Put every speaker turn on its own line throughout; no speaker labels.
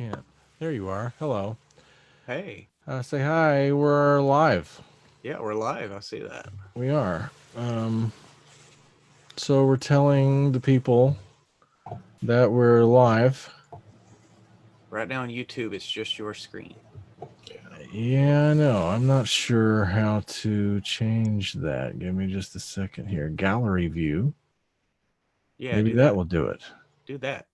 can't. There you are. Hello.
Hey.
Say hi. We're live.
Yeah, we're live. I see that.
We are. So we're telling the people that we're live.
Right now on YouTube, it's just your screen.
Yeah, I know. I'm not sure how to change that. Give me just a second here. Gallery view.
Yeah,
Maybe
do
that
that.
will do it.
Do that.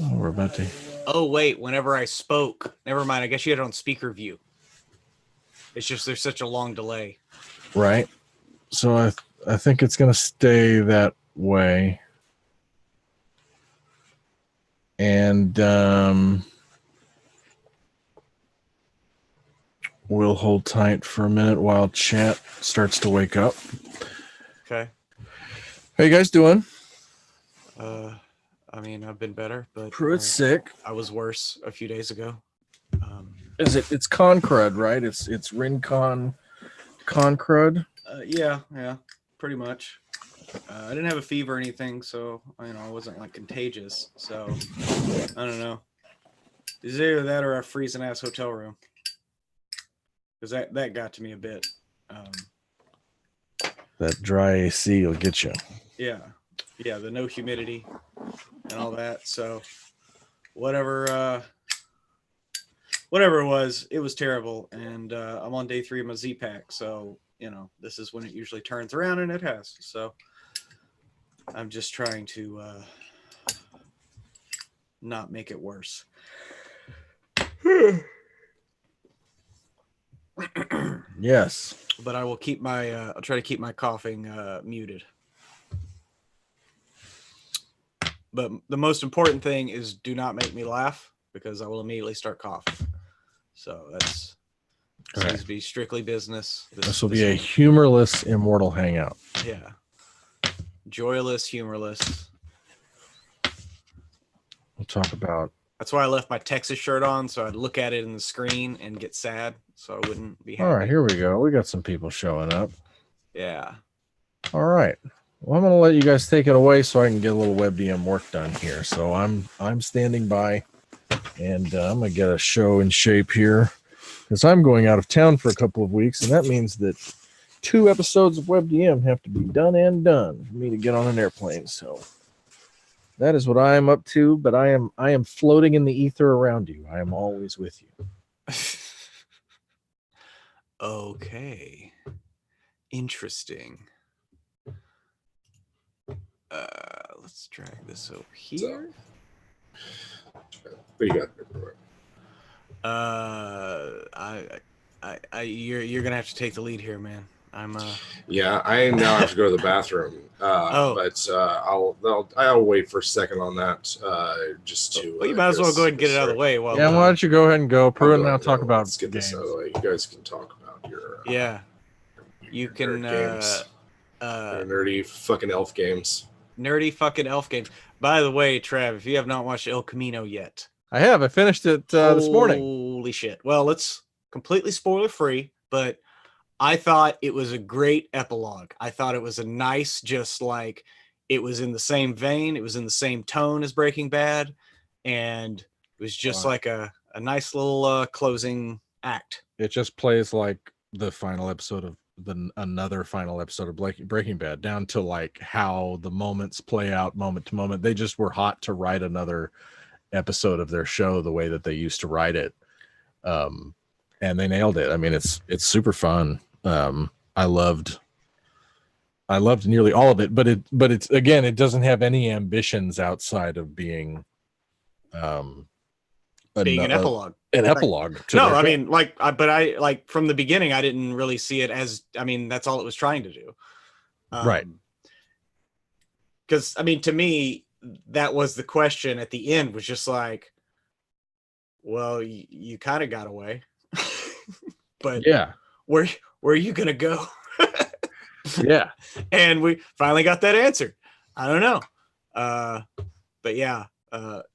Oh, we're about to.
Oh, wait. Whenever I spoke, never mind. I guess you had it on speaker view. It's just there's such a long delay.
Right. So I think it's going to stay that way. And we'll hold tight for a minute while chat starts to wake up.
Okay.
How you guys doing?
I mean, I've been better, but
Pruitt's sick.
I was worse a few days ago.
Is it? It's con crud, right? It's Rincon con crud.
Yeah, pretty much. I didn't have a fever or anything, so I wasn't like contagious. So I don't know. It's either that or a freezing ass hotel room, because that got to me a bit.
That dry AC will get you.
Yeah, the no humidity and all that. So whatever it was terrible. And I'm on day 3 of my Z-Pack, so this is when it usually turns around, and it has. So I'm just trying to not make it worse.
Yes,
but I will keep my I'll try to keep my coughing muted. But the most important thing is do not make me laugh, because I will immediately start coughing. So that's seems to be strictly business.
This will be a humorless Immortal Hangout.
Yeah. Joyless, humorless.
We'll talk about.
That's why I left my Texas shirt on, so I'd look at it in the screen and get sad, so I wouldn't be happy.
All right, here we go. We got some people showing up.
Yeah.
All right. Well, I'm going to let you guys take it away so I can get a little WebDM work done here. So I'm standing by, and I'm going to get a show in shape here, because I'm going out of town for a couple of weeks, and that means that 2 episodes of WebDM have to be done for me to get on an airplane. So that is what I am up to, but I am floating in the ether around you. I am always with you.
Okay. Interesting. Let's drag this over here.
What do you
got? You're gonna have to take the lead here, man.
Yeah, I now have to go to the bathroom. But I'll wait for a second on that. Just to.
Well, you might as well go ahead and get it out of the way.
Why don't you go ahead and go, Pruitt, and I'll talk about.
Let's get this out of the way. You guys can talk about your.
You can.
Games. Your nerdy fucking elf games.
Nerdy fucking elf games. By the way, Trav, if you have not watched El Camino yet,
I have. I finished it this morning.
Holy shit! Well, it's completely spoiler free, but I thought it was a great epilogue. I thought it was a nice, just like it was in the same vein, it was in the same tone as Breaking Bad, and it was just like a nice little closing act.
It just plays like the final episode of another final episode of Breaking Bad, down to like how the moments play out moment to moment. They just were hot to write another episode of their show the way that they used to write it, and they nailed it. I mean, it's super fun. I loved nearly all of it, but it's again, it doesn't have any ambitions outside of being
an epilogue.
An epilogue.
I mean, but I like from the beginning, I didn't really see it as. I mean, that's all it was trying to do,
right?
Because I mean, to me, that was the question at the end. Was just like, well, you kind of got away, but
yeah,
where are you gonna go?
Yeah,
and we finally got that answer. I don't know, but yeah,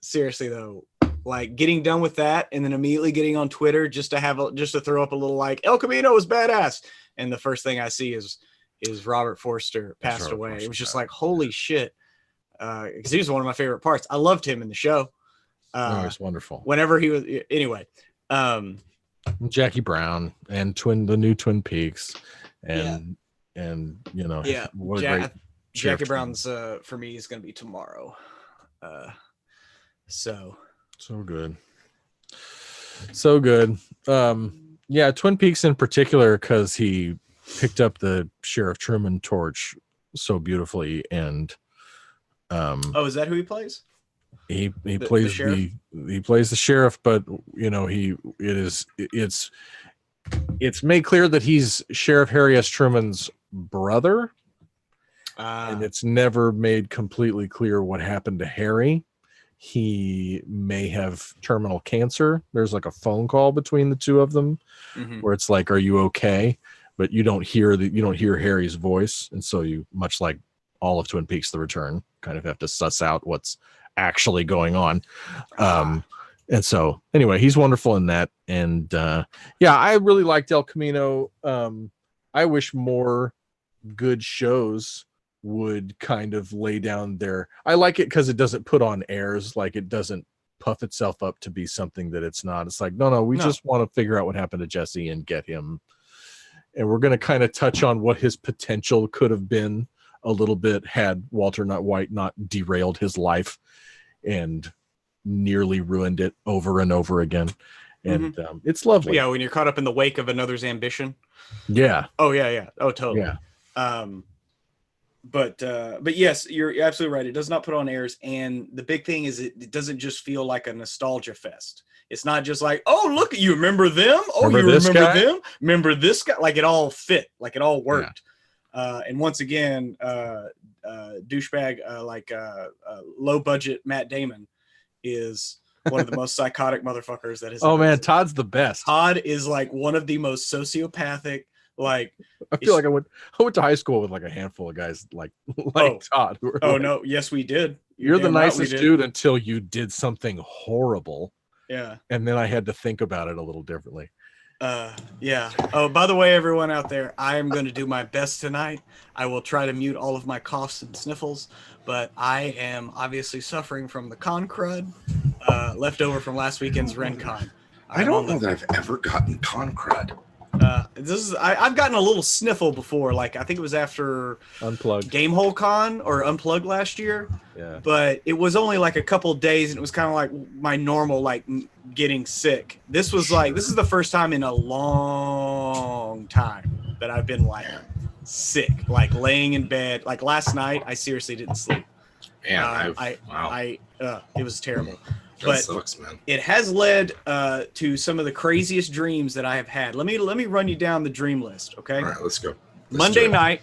seriously though. Like getting done with that and then immediately getting on Twitter just to throw up a little like El Camino was badass. And the first thing I see is Robert Forster passed away. It was just like, holy shit. because he was one of my favorite parts. I loved him in the show.
Oh, it's wonderful.
Whenever he was, anyway.
Jackie Brown and the new Twin Peaks, and you know, what a great
Jackie Brown's for me is going to be tomorrow. So
good. Yeah, Twin Peaks in particular, because he picked up the Sheriff Truman torch so beautifully, and
is that who he plays?
He plays the sheriff, but you know, it's made clear that he's Sheriff Harry S. Truman's brother, and it's never made completely clear what happened to Harry. He may have terminal cancer. There's like a phone call between the two of them where it's like, "Are you okay?" But you don't hear Harry's voice, and so you, much like all of Twin Peaks: The Return, kind of have to suss out what's actually going on. And so anyway, he's wonderful in that. And I really liked El Camino. I wish more good shows would kind of lay down their, I like it because it doesn't put on airs, like it doesn't puff itself up to be something that it's not. It's like, no, we just want to figure out what happened to Jesse and get him, and we're going to kind of touch on what his potential could have been a little bit had Walter White not derailed his life and nearly ruined it over and over again. And it's lovely.
Yeah, when you're caught up in the wake of another's ambition.
Yeah.
Oh yeah. Oh, totally.
Yeah.
But yes, you're absolutely right. It does not put on airs, and the big thing is it doesn't just feel like a nostalgia fest. It's not just like, oh, look, you remember them? Oh, you remember them? Remember this guy? Like it all fit, like it all worked. Yeah. And once again, douchebag, low budget Matt Damon is one of the most psychotic motherfuckers that has.
Oh man, Todd's the best.
Todd is like one of the most sociopathic. Like
I feel like I went to high school with like a handful of guys like Todd.
No, yes, we did.
You're the nicest dude until you did something horrible.
Yeah.
And then I had to think about it a little differently.
Yeah. Oh, by the way, everyone out there, I am going to do my best tonight. I will try to mute all of my coughs and sniffles, but I am obviously suffering from the con crud left over from last weekend's RenCon.
I don't know that I've ever gotten con crud.
I've gotten a little sniffle before, like I think it was after
Unplugged
Gamehole Con or Unplugged last year.
Yeah.
But it was only like a couple of days, and it was kind of like my normal like getting sick. This is the first time in a long time that I've been like sick, like laying in bed. Like last night, I seriously didn't sleep.
Man,
it was terrible.
That sucks, man.
It has led to some of the craziest dreams that I have had. Let me run you down the dream list, okay?
All right, let's go.
Monday night,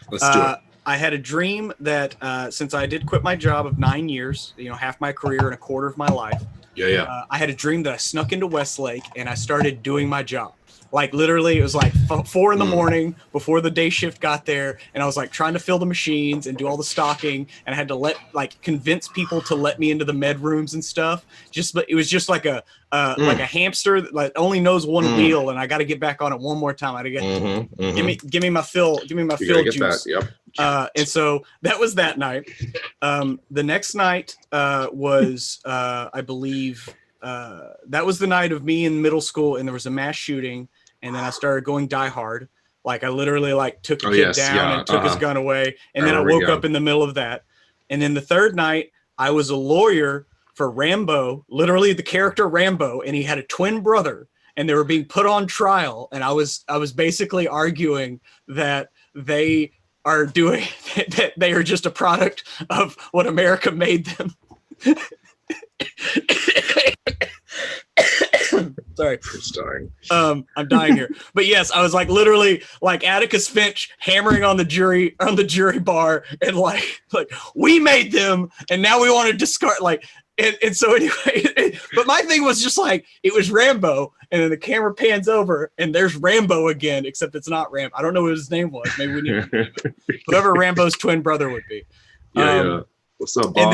let's do it.
I had a dream that since I did quit my job of 9 years, half my career and a quarter of my life.
Yeah.
I had a dream that I snuck into Westlake and I started doing my job. Like literally, it was like 4 in the morning before the day shift got there, and I was like trying to fill the machines and do all the stocking, and I had to convince people to let me into the med rooms and stuff. But it was just like a hamster that like only knows one wheel, and I got to get back on it one more time. I got to get give me my fill juice.
Yep.
And so that was that night. The next night was I believe that was the night of me in middle school, and there was a mass shooting. And then I started going Die Hard. Like I literally took a kid down and took his gun away. And then I woke up in the middle of that. And then the third night, I was a lawyer for Rambo, literally the character Rambo, and he had a twin brother, and they were being put on trial. And I was basically arguing that they are doing that they are just a product of what America made them. Sorry. I'm dying here. But yes, I was like literally like Atticus Finch hammering on the jury bar, and like we made them and now we want to discard and so anyway, but my thing was just like it was Rambo, and then the camera pans over and there's Rambo again, except it's not Rambo. I don't know what his name was. Maybe we need to whoever Rambo's twin brother would be.
Yeah. What's up, Bob?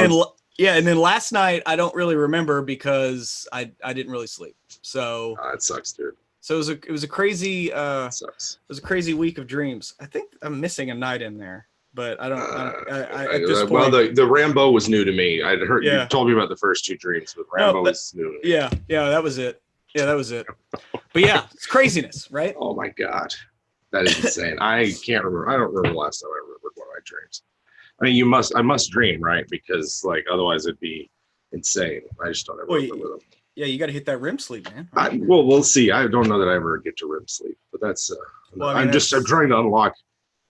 And then last night I don't really remember because I didn't really sleep. So
it sucks, dude.
So it was a crazy
sucks.
It was a crazy week of dreams. I think I'm missing a night in there. but I don't. At this point,
well, the Rambo was new to me. I'd heard you told me about the first two dreams, but Rambo was new to me.
Yeah, that was it. Yeah, that was it. But yeah, it's craziness, right?
Oh my god, that is insane. I can't remember. I don't remember the last time I remembered one of my dreams. I mean, I must dream, right? Because like otherwise it'd be insane. I just don't ever remember them.
Yeah, you got to hit that REM sleep, man.
Right? Well, we'll see. I don't know that I ever get to REM sleep, but that's. I'm trying to unlock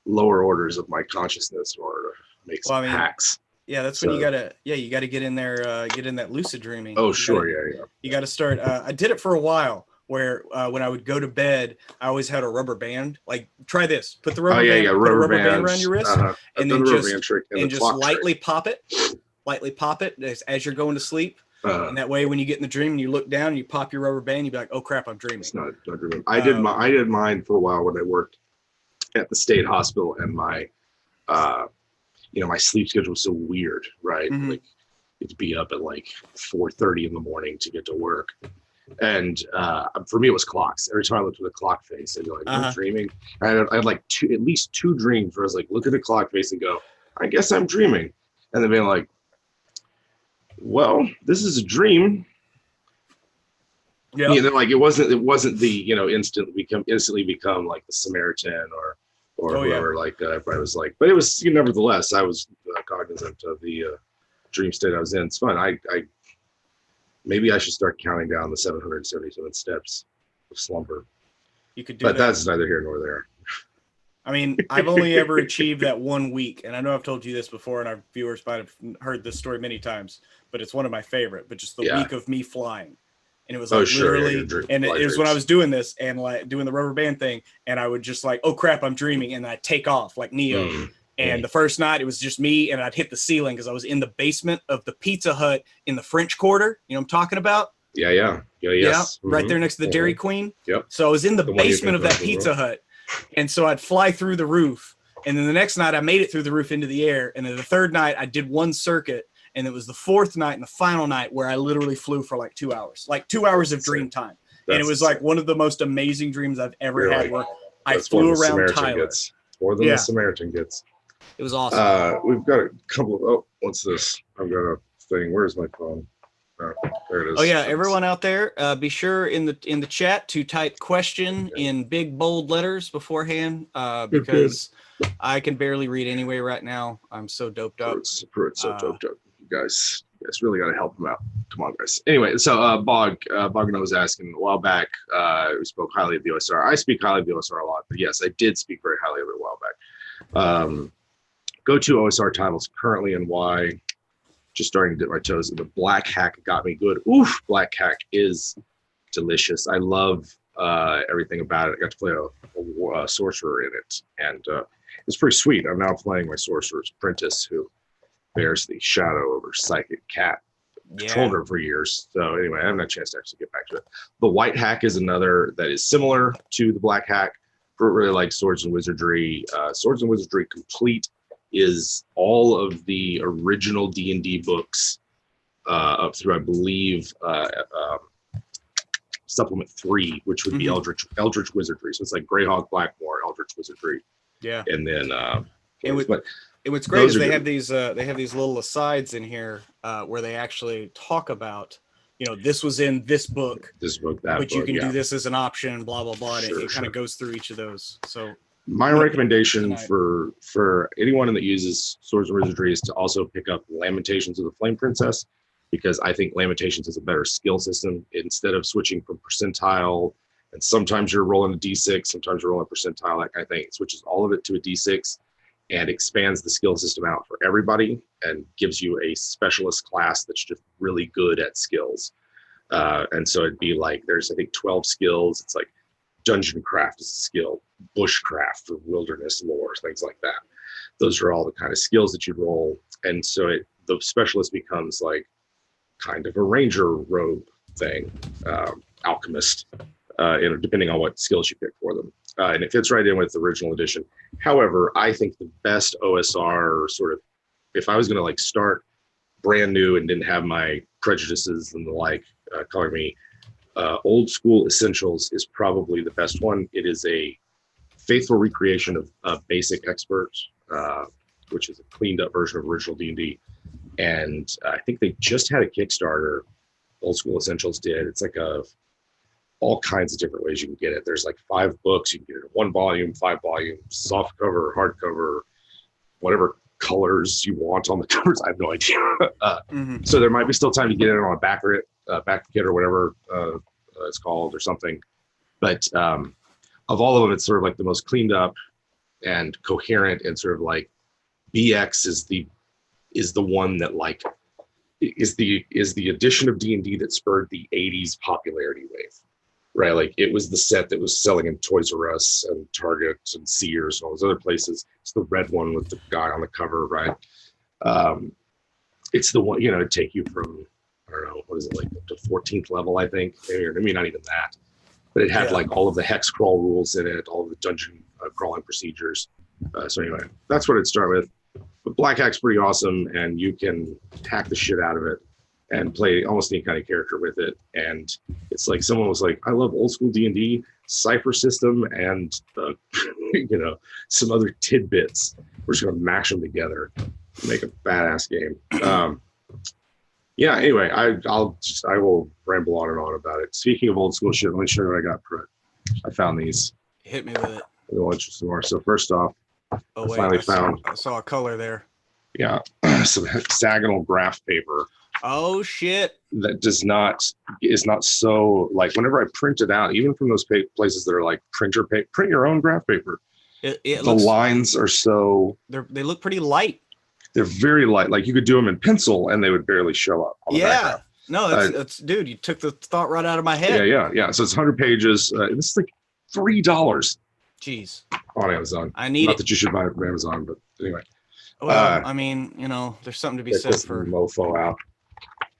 lower orders of my consciousness in order to make some hacks.
Yeah, that's when you gotta get in there, get in that lucid dreaming.
Oh, sure, yeah.
You gotta start. I did it for a while where when I would go to bed, I always had a rubber band. Like, try this. Put the rubber band, put a rubber band around your wrist, and then just lightly pop it. Lightly pop it as you're going to sleep. And that way, when you get in the dream and you look down and you pop your rubber band, you'd be like, "Oh crap, I'm dreaming."
It's not dreaming. I did mine for a while when I worked at the state hospital, and my my sleep schedule was so weird, right? Mm-hmm. Like, it'd be up at like 4:30 in the morning to get to work, and for me it was clocks. Every time I looked at the clock face, I'd be like, "I'm dreaming." I had like at least two dreams where I was like, look at the clock face and go, "I guess I'm dreaming," and then being like, well, this is a dream. Yeah, like it wasn't the instantly become like the Samaritan or whoever like I was like, but it was nevertheless I was cognizant of the dream state I was in. It's fun. I maybe I should start counting down the 777 steps of slumber.
You could do
but that's neither here nor there.
I mean, I've only ever achieved that 1 week, and I know I've told you this before, and our viewers might have heard this story many times, but it's one of my favorite. But just the week of me flying, and it was like literally, and it was when I was doing this and like doing the rubber band thing, and I would just like, oh crap, I'm dreaming, and I'd take off like Neo. And the first night it was just me, and I'd hit the ceiling because I was in the basement of the Pizza Hut in the French Quarter. You know what I'm talking about?
Yeah.
Right there next to the Dairy Queen.
Yep.
So I was in the basement of that Pizza Hut. And so I'd fly through the roof, and then the next night I made it through the roof into the air. And then the third night I did one circuit, and it was the fourth night and the final night where I literally flew for like 2 hours, like 2 hours of dream time. And it was like one of the most amazing dreams I've ever had where I flew around Tyler.
More than the Samaritan gets.
It was awesome.
We've got a couple of, what's this? I've got a thing. Where's my phone? There it is.
Oh yeah, everyone out there, be sure in the chat to type question in big bold letters beforehand, because I can barely read anyway right now. I'm so doped up.
It's so doped up. You guys really got to help him out. Come on, guys. Anyway, so Bogno was asking a while back. We spoke highly of the OSR. I speak highly of the OSR a lot, but yes, I did speak very highly of it a while back. Go to OSR titles currently and why. Just starting to dip my toes. The Black Hack got me good. Oof, Black Hack is delicious. I love everything about it. I got to play a sorcerer in it, and it's pretty sweet. I'm now playing my sorcerer's apprentice, who bears the shadow of her psychic cat. Controlled her for years. So anyway, I haven't had a chance to actually get back to it. The White Hack is another that is similar to the Black Hack. For really like Swords and Wizardry. Swords and Wizardry Complete is all of the original D&D books up through, I believe, Supplement 3, which would be Eldritch Wizardry. So it's like Greyhawk, Blackmore, Eldritch Wizardry.
Yeah.
And then
what's great is they have these little asides in here where they actually talk about, this was in this book, that but you can do this as an option, blah blah blah. It kind of goes through each of those. So
my recommendation for anyone that uses Swords and Wizardry is to also pick up Lamentations of the Flame Princess, because I think Lamentations is a better skill system. Instead of switching from percentile, and sometimes you're rolling a d6, sometimes you're rolling a percentile, that kind of thing. It switches all of it to a d6 and expands the skill system out for everybody and gives you a specialist class that's just really good at skills. And so it'd be like, there's, I think, 12 skills. It's like Dungeon Craft is a skill, Bushcraft for wilderness lore, things like that. Those are all the kind of skills that you'd roll. And so the specialist becomes like kind of a ranger robe thing, alchemist, depending on what skills you pick for them. And it fits right in with the original edition. However, I think the best OSR sort of, if I was going to like start brand new and didn't have my prejudices and the like coloring me, Old School Essentials is probably the best one. It is a faithful recreation of Basic Expert. which is a cleaned up version of original D&D. And I think they just had a Kickstarter. Old School Essentials did. It's like all kinds of different ways you can get it. There's like 5 books. You can get it in 1 volume, 5 volumes, soft cover, hardcover, whatever colors you want on the covers. I have no idea. So there might be still time to get it on a back kit or whatever it's called or something. But of all of them, it's sort of like the most cleaned up and coherent, and sort of like BX is the one that like is the addition of D&D that spurred the 80s popularity wave, right? Like it was the set that was selling in Toys R Us and Target and Sears and all those other places. It's the red one with the guy on the cover, right? It's the one, you know, to take you from, I don't know, what is it, like up to 14th level, I think, or maybe not even that. But it had like all of the hex crawl rules in it, all of the dungeon crawling procedures. So anyway, that's what I'd start with. But Black Hack's pretty awesome, and you can hack the shit out of it and play almost any kind of character with it. And it's like someone was like, I love old school D&D, Cypher system, and you know, some other tidbits. We're just gonna mash them together, make a badass game. Yeah. Anyway, I will ramble on and on about it. Speaking of old school shit, let me show you what I got for it. I found these.
Hit me with it.
A little interesting more. So first off,
Oh,
I
saw a color there.
Yeah, some hexagonal graph paper.
Oh shit!
That is not so like whenever I print it out, even from those places that are like printer paper, print your own graph paper. The lines are so
they look pretty light.
They're very light. Like you could do them in pencil and they would barely show up. On the background.
No, that's dude. You took the thought right out of my head.
Yeah. So it's 100 pages. This is like $3.
Jeez.
On Amazon.
I need
not that you should buy it from Amazon, but anyway.
Well, I mean, you know, there's something to be said for
mofo out.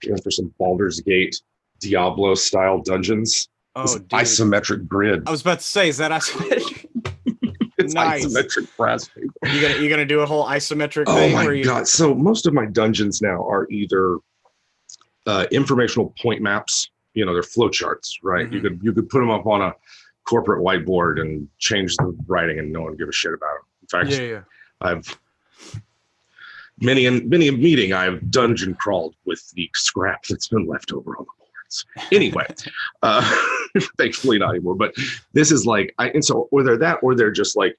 Going for some Baldur's Gate Diablo style dungeons.
Oh, dude.
Isometric grid.
I was about to say, is that isometric?
It's nice. Isometric brass paper.
You gonna do a whole isometric thing?
Oh my god! So most of my dungeons now are either informational point maps. You know, they're flowcharts, right? Mm-hmm. You could put them up on a corporate whiteboard and change the writing, and no one give a shit about it. In fact, I've many a meeting I've dungeon crawled with the scrap that's been left over on the boards. Anyway, thankfully not anymore. But this is like, or they're just like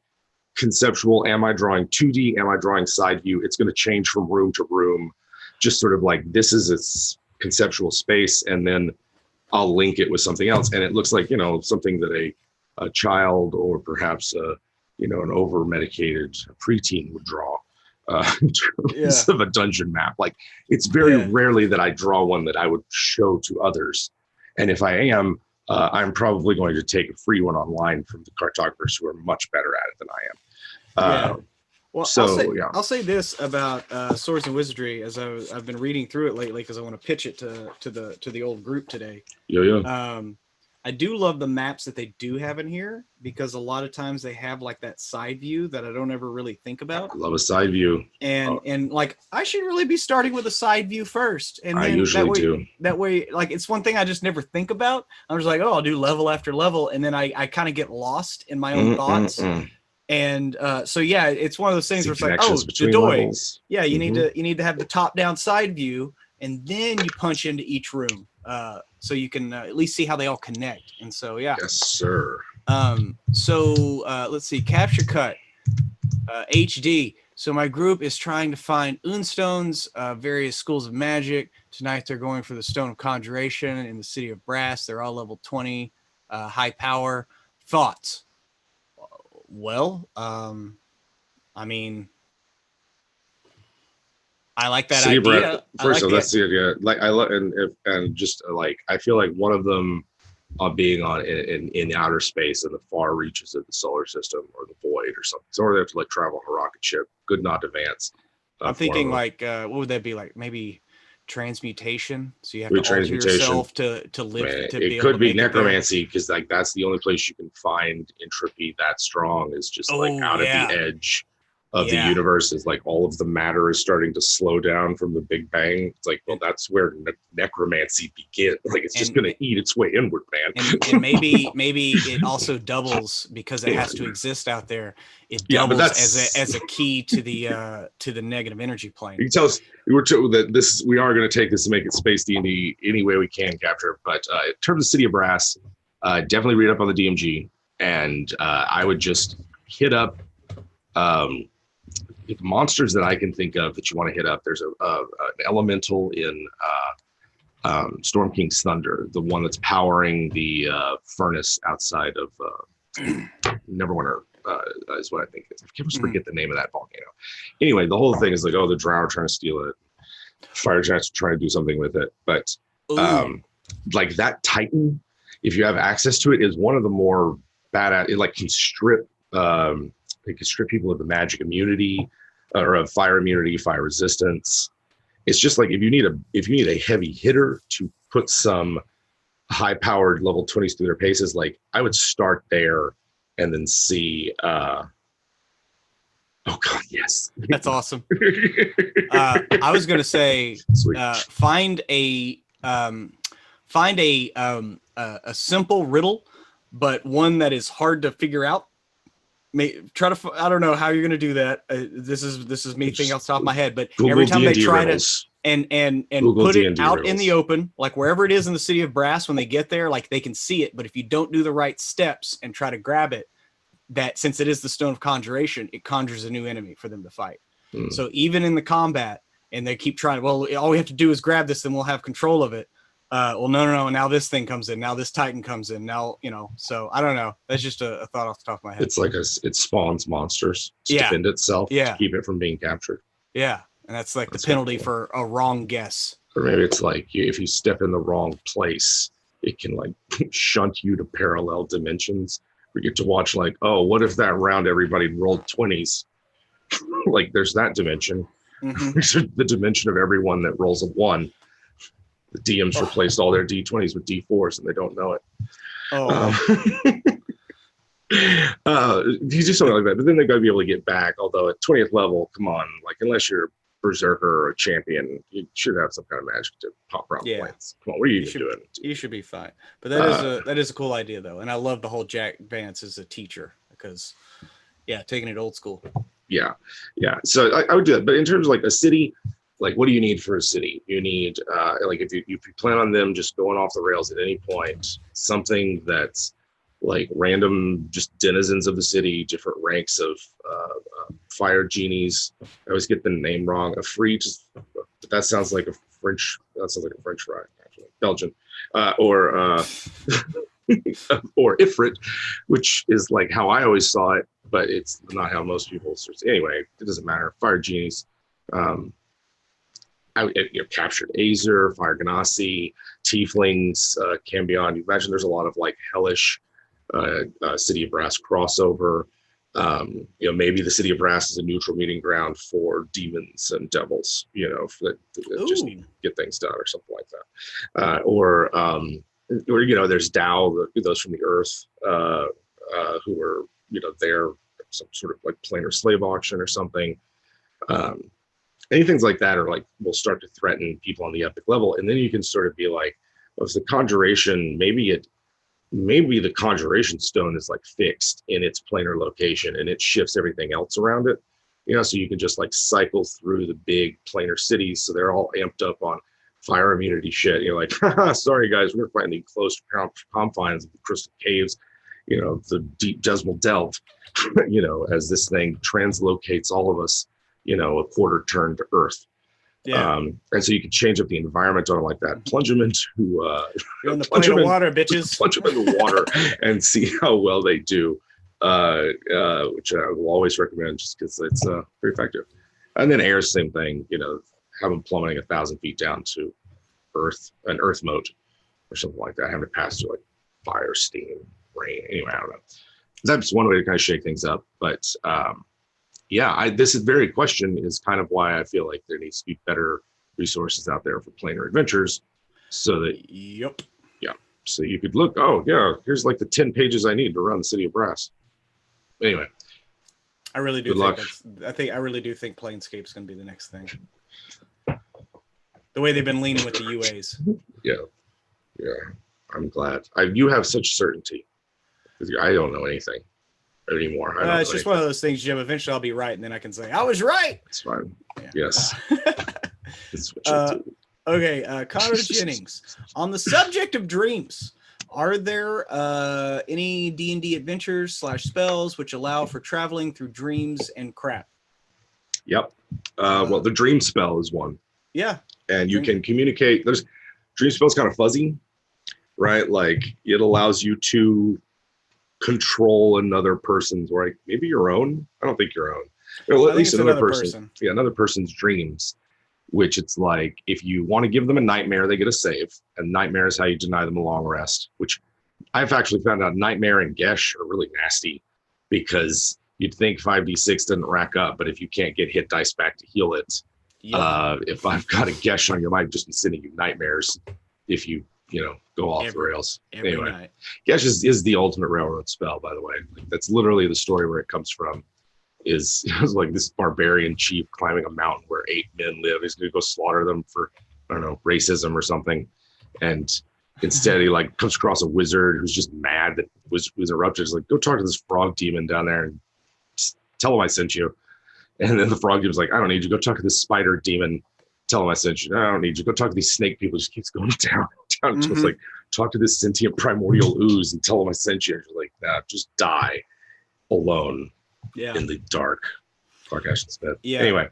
conceptual. Am I drawing 2D? Am I drawing side view? It's going to change from room to room. Just sort of like this is its conceptual space, and then I'll link it with something else, and it looks like, you know, something that a child or perhaps you know, an over medicated preteen would draw in terms of a dungeon map. Like it's very rarely that I draw one that I would show to others, and if I am, I'm probably going to take a free one online from the cartographers who are much better at it than I am.
Well, so I'll say this about Swords and Wizardry, as I've been reading through it lately because I want to pitch it to the old group today. I do love the maps that they do have in here, because a lot of times they have like that side view that I don't ever really think about.
I love a side view.
And like I should really be starting with a side view first. And then
I usually do.
That way, like it's one thing I just never think about. I'm just like, oh, I'll do level after level, and then I kind of get lost in my own thoughts. And so yeah, it's one of those things where it's like, oh, the doy. Yeah, you need to have the top down side view, and then you punch into each room. So you can at least see how they all connect. And so, yeah.
Yes, sir.
So let's see, capture cut, HD. So my group is trying to find Unstones, various schools of magic. Tonight they're going for the Stone of Conjuration in the City of Brass. They're all level 20, high power. Thoughts? Well, I mean, I like that
City
idea.
First of all, that's the idea. Like I love, and just like I feel like one of them being on in outer space in the far reaches of the solar system or the void or something. So, or they have to like travel on a rocket ship. Good, not advance.
I'm thinking like, what would that be like? Maybe transmutation. So you have to alter yourself to live.
Man,
to be
it could
able to
be
make
necromancy, because like that's the only place you can find entropy that strong is just like out at the edge of the universe is like all of the matter is starting to slow down from the Big Bang. It's like, well, that's where necromancy begins. Like it's just going to eat its way inward, man.
And maybe it also doubles because it has to exist out there. It doubles as a key to the negative energy plane.
You can tell us we are going to take this and make it space D&D any way we can capture. But in terms of City of Brass, definitely read up on the DMG, and I would just hit up. The monsters that I can think of that you want to hit up, there's an elemental in Storm King's Thunder, the one that's powering the furnace outside of Neverwinter is what I think is. I always forget the name of that volcano. Anyway, the whole thing is like, oh, the Drow are trying to steal it. Fire Giants are trying to do something with it. But like that Titan, if you have access to it, is one of the more badass. It like can strip people of the magic immunity or of fire immunity, fire resistance. It's just like if you need a heavy hitter to put some high-powered level 20s through their paces, like I would start there and then see. Oh God, yes,
that's awesome. I was going to say, find a simple riddle, but one that is hard to figure out. I don't know how you're going to do that. This is me thinking off the top of my head, but Google every time D&D they try riddles. To and Google put it out riddles. In the open, like wherever it is in the City of Brass, when they get there, like they can see it. But if you don't do the right steps and try to grab it, that since it is the Stone of Conjuration, it conjures a new enemy for them to fight. So even in the combat, and they keep trying, well, all we have to do is grab this, then we'll have control of it. Well, no. Now this thing comes in. Now this Titan comes in. Now, so I don't know. That's just a thought off the top of my head.
It's like it spawns monsters to defend itself to keep it from being captured.
Yeah. And that's like the penalty for a wrong guess.
Or maybe it's like if you step in the wrong place, it can like shunt you to parallel dimensions. We get to watch like, oh, what if that round everybody rolled 20s? Like there's that dimension. There's the dimension of everyone that rolls a 1. The DMs replaced all their D20s with D4s and they don't know it. You do something like that, but then they've got to be able to get back. Although at 20th level, come on, like unless you're a berserker or a champion, you should have some kind of magic to pop around points. Come on, what are you doing?
You should be fine. But that is a cool idea though, and I love the whole Jack Vance as a teacher because, taking it old school. Yeah.
So I would do that, but in terms of like a city. Like, what do you need for a city? You need, like, if you plan on them just going off the rails at any point, something that's like random, just denizens of the city, different ranks of fire genies. I always get the name wrong. That sounds like a French fry, actually, Belgian, or Ifrit, which is like how I always saw it, but it's not how most people. Anyway, it doesn't matter. Fire genies. Captured Azer, Fire Ganassi, Tieflings, Cambion. You imagine there's a lot of like hellish City of Brass crossover. Maybe the City of Brass is a neutral meeting ground for demons and devils, that just need to get things done or something like that. Or there's Tao, those from the Earth, who are, there, some sort of like planar slave auction or something. Anything like that are like will start to threaten people on the epic level, and then you can sort of be like, well, if the conjuration, maybe the conjuration stone is like fixed in its planar location, and it shifts everything else around it. So you can just like cycle through the big planar cities, so they're all amped up on fire immunity shit. You're like, sorry guys, we're fighting the close confines of the crystal caves, the deep dismal delve, as this thing translocates all of us. A quarter turn to Earth. And so you can change up the environment on it like that. Plunge them into
you're in the plane of water, bitches.
Plunge them in the water and see how well they do. Which I will always recommend just because it's very effective. And then air, same thing. Have them plummeting 1,000 feet down to Earth, an Earth moat or something like that. Having to pass through like fire, steam, rain. Anyway, I don't know. That's one way to kind of shake things up, but. This very question is kind of why I feel like there needs to be better resources out there for planar adventures, so that so you could look. Oh yeah, here's like the 10 pages I need to run the City of Brass. Anyway,
I really do
Good luck.
I really do think Planescape's going to be the next thing. The way they've been leaning with the UAs.
Yeah. I'm glad. You have such certainty. I don't know anything anymore.
It's just one of those things, Jim. Eventually, I'll be right, and then I can say I was right.
It's fine.
Yeah.
Yes. That's what you do.
Okay, Connor Jennings. On the subject of dreams, are there any D&D adventures / spells which allow for traveling through dreams and crap?
Yep. Well, the dream spell is one.
Yeah.
And you can communicate. There's dream spell's kind of fuzzy, right? Like it allows you to control another person's, or like maybe your own. I don't think your own. Well, at least another person. Yeah, another person's dreams. Which it's like if you want to give them a nightmare, they get a save, and nightmare is how you deny them a long rest. Which I've actually found out nightmare and Gesh are really nasty because you'd think 5d6 doesn't rack up, but if you can't get hit dice back to heal it, if I've got a Gesh on you, I might just be sending you nightmares if you go off the rails. Anyway,
night.
Gesh is the ultimate railroad spell, by the way. Like, that's literally the story where it comes from. It was like this barbarian chief climbing a mountain where 8 men live. He's going to go slaughter them for, I don't know, racism or something. And instead he like comes across a wizard who's just mad that was erupted. He's like, go talk to this frog demon down there and tell him I sent you. And then the frog demon's like, I don't need you. Go talk to this spider demon. Tell him I sent you. No, I don't need you. Go talk to these snake people. Just keeps going down. Just like, talk to this sentient primordial ooze and tell him I sent you. Like, nah, just die alone.
Yeah.
In the dark Ashton's bed.
Yeah.
Anyway,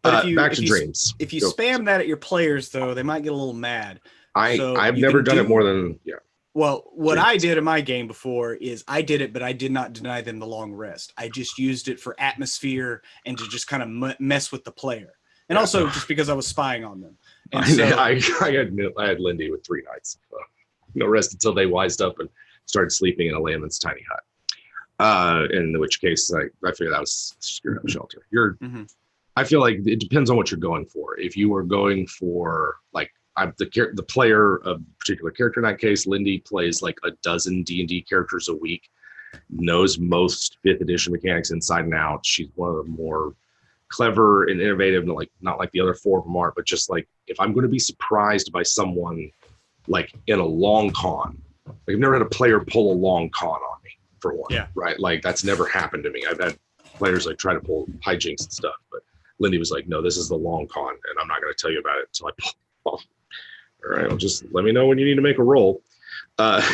but
back to dreams.
If you spam that at your players, though, they might get a little mad.
I've never done it more than
Well, what dreams. I did in my game before is I did it, but I did not deny them the long rest. I just used it for atmosphere and to just kind of mess with the player, and also just because I was spying on them. And
I had Lindy with 3 nights, no rest until they wised up and started sleeping in a layman's tiny hut. In which case I figured that was screwed up shelter. I feel like it depends on what you're going for. If you are going for like the player of a particular character, in that case, Lindy plays like a dozen D&D characters a week, knows most 5th edition mechanics inside and out. She's one of the more clever and innovative, and like not like the other 4 of them are, but just like if I'm going to be surprised by someone like in a long con, like I've never had a player pull a long con on me. For one, right? Like that's never happened to me. I've had players like try to pull hijinks and stuff, but Lindy was like, "No, this is the long con, and I'm not going to tell you about it until I pull off." All right, well, just let me know when you need to make a roll. Because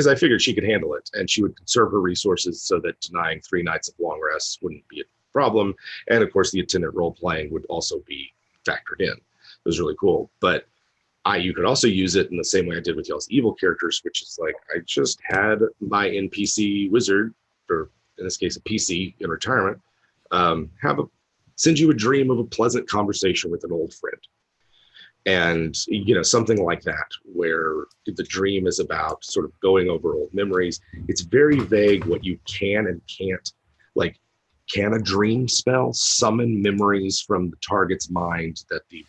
I figured she could handle it, and she would conserve her resources so that denying 3 nights of long rest wouldn't be a problem, and of course, the attendant role playing would also be factored in. It was really cool, but. You could also use it in the same way I did with y'all's evil characters, which is like I just had my NPC wizard, or in this case a PC in retirement, send you a dream of a pleasant conversation with an old friend, and something like that, where the dream is about sort of going over old memories. It's very vague what you can and can't. Like, can a dream spell summon memories from the target's mind that the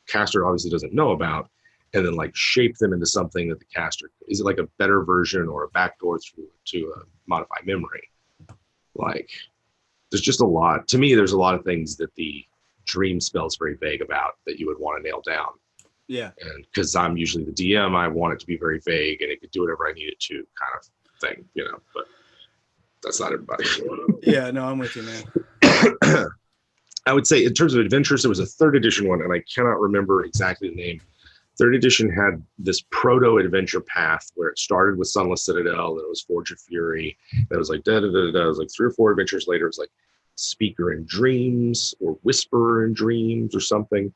caster obviously doesn't know about? And then like shape them into something that the caster, is it like a better version or a backdoor to modify memory? Like there's just a lot, to me, there's a lot of things that the dream spell is very vague about that you would want to nail down.
Yeah.
And because I'm usually the DM, I want it to be very vague and it could do whatever I need it to kind of thing, but that's not everybody.
Yeah, no, I'm with you, man.
I would say in terms of adventures, there was a 3rd edition one and I cannot remember exactly the name. 3rd edition had this proto-adventure path where it started with Sunless Citadel, then it was Forge of Fury, then it was like da-da-da-da-da. It was like 3 or 4 adventures later, it was like Speaker in Dreams or Whisperer in Dreams or something.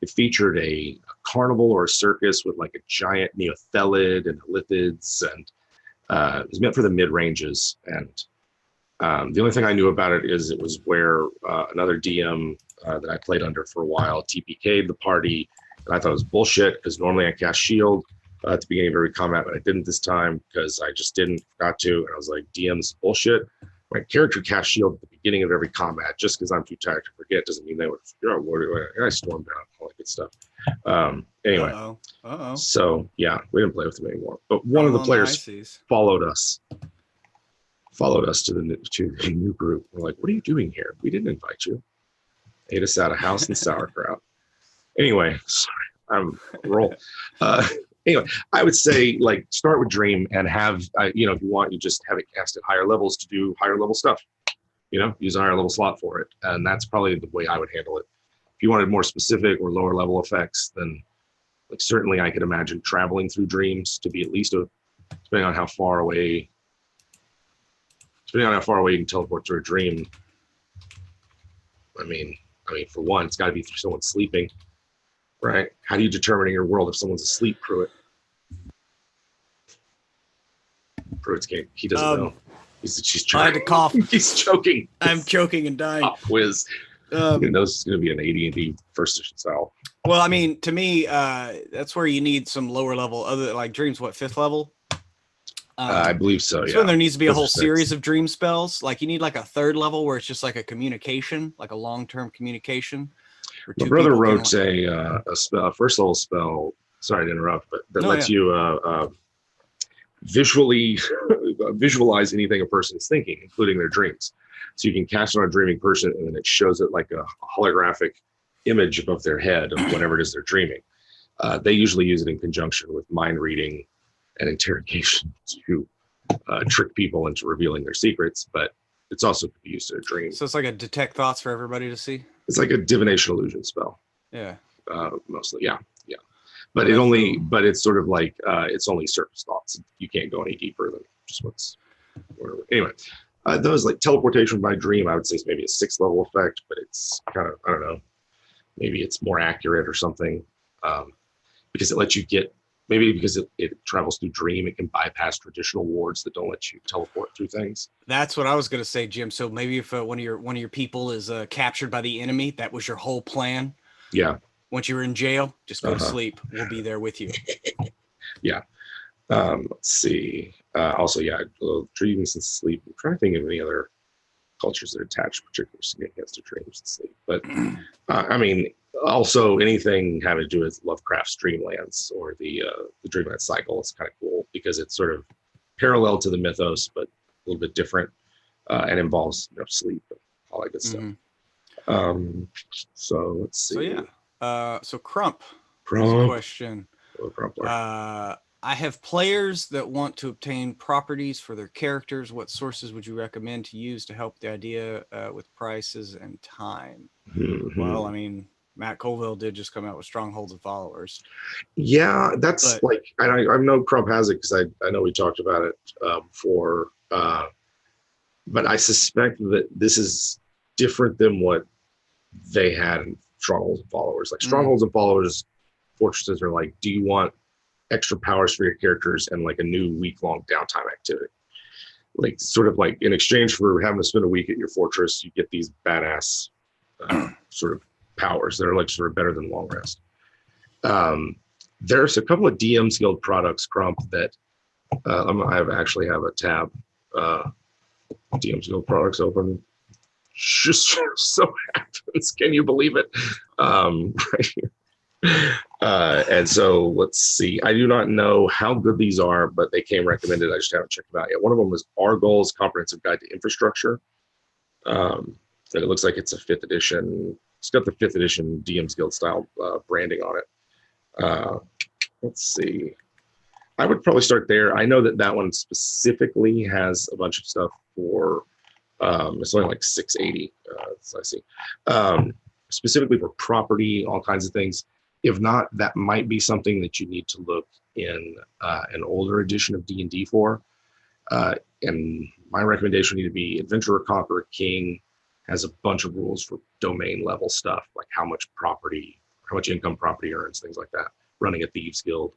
It featured a carnival or a circus with like a giant neothelid and lithids, and it was meant for the mid-ranges. And the only thing I knew about it is it was where another DM that I played under for a while TPK'd the party. And I thought it was bullshit because normally I cast shield at the beginning of every combat, but I didn't this time because I just forgot to. And I was like, DM, this is bullshit. My character cast shield at the beginning of every combat just because I'm too tired to forget doesn't mean they would figure out and I stormed out, all that good stuff. Anyway, so yeah, we didn't play with them anymore. But one of the players followed us followed us to the new group. We're like, what are you doing here? We didn't invite you. Ate us out of house and sauerkraut. Anyway, sorry, I'm roll. Anyway, I would say like start with Dream and have, if you want, you just have it cast at higher levels to do higher level stuff. Use a higher level slot for it. And that's probably the way I would handle it. If you wanted more specific or lower level effects, then like certainly I could imagine traveling through dreams to be at least depending on how far away you can teleport through a dream. I mean, for one, it's got to be through someone sleeping, right? How do you determine in your world if someone's asleep, Pruitt? Pruitt's game. He doesn't know. She's
I had to cough.
He's choking.
I'm choking and dying.
Pop quiz. Who knows? It's going to be an AD&D first edition style.
Well, I mean, to me, that's where you need some lower level, other like dreams. What, 5th level?
I believe so.
So there needs to be a whole series of dream spells. Like you need like a 3rd level where it's just like a communication, like a long-term communication.
My brother wrote a spell, a 1st level spell. Sorry to interrupt, but that lets you visualize anything a person is thinking, including their dreams. So you can cast it on a dreaming person, and then it shows it like a holographic image above their head of whatever it is they're dreaming. They usually use it in conjunction with mind reading and interrogation to trick people into revealing their secrets, but it's also could be used in a dream.
So it's like a detect thoughts for everybody to see?
It's like a divination illusion spell.
Yeah.
Mostly, yeah. But it's sort of like it's only surface thoughts. You can't go any deeper than just whatever. Anyway, those like teleportation by dream, I would say is maybe a 6th level effect, but it's kind of, I don't know, maybe it's more accurate or something, because it lets you get, maybe because it travels through dream, it can bypass traditional wards that don't let you teleport through things.
That's what I was going to say, Jim. So maybe if one of your people is captured by the enemy, that was your whole plan.
Yeah.
Once you were in jail, just go to sleep. We'll be there with you.
Yeah. Let's see. Also, dreams and sleep. I'm trying to think of any other cultures that attach particular significance to dreams and sleep. But I mean, also anything having to do with Lovecraft's Dreamlands or the Dreamland cycle is kind of cool because it's sort of parallel to the mythos, but a little bit different, and involves sleep and all that good stuff. So let's see.
So yeah. So Crump. Question. I have players that want to obtain properties for their characters. What sources would you recommend to use to help the idea with prices and time? Well, I mean, Matt Colville did just come out with Strongholds and Followers.
Yeah, that's I know Crump has it because I know we talked about it before. But I suspect that this is different than what they had in Strongholds and Followers. Like Strongholds and Followers, fortresses are like, do you want extra powers for your characters and like a new week-long downtime activity? Like sort of like in exchange for having to spend a week at your fortress, you get these badass sort of powers that are like sort of better than long rest. There's a couple of DM's Guild products, Crump, that I actually have a tab, DM's Guild products open. Just so happens, can you believe it? Right here. And so let's see. I do not know how good these are, but they came recommended. I just haven't checked them out yet. One of them was Argol's Comprehensive Guide to Infrastructure. And it looks like it's a 5th edition. It's got the 5th edition DM's Guild style branding on it. Let's see. I would probably start there. I know that one specifically has a bunch of stuff for. It's only like $680. I see. Specifically for property, all kinds of things. If not, that might be something that you need to look in an older edition of D&D for. And my recommendation would need to be Adventurer, Conqueror, King has a bunch of rules for domain level stuff, like how much income property earns, things like that, running a Thieves Guild.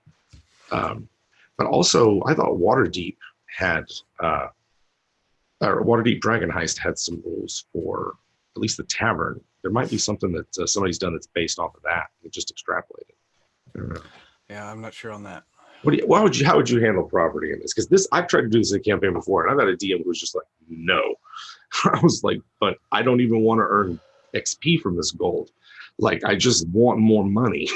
But also, I thought Waterdeep Dragon Heist had some rules for at least the tavern. There might be something that somebody's done that's based off of that. It just extrapolated. I don't know.
Yeah, I'm not sure on that.
How would you handle property in this? Because I've tried to do this in a campaign before, and I've had a DM who was just like, no. I was like, but I don't even want to earn XP from this gold. Like, I just want more money.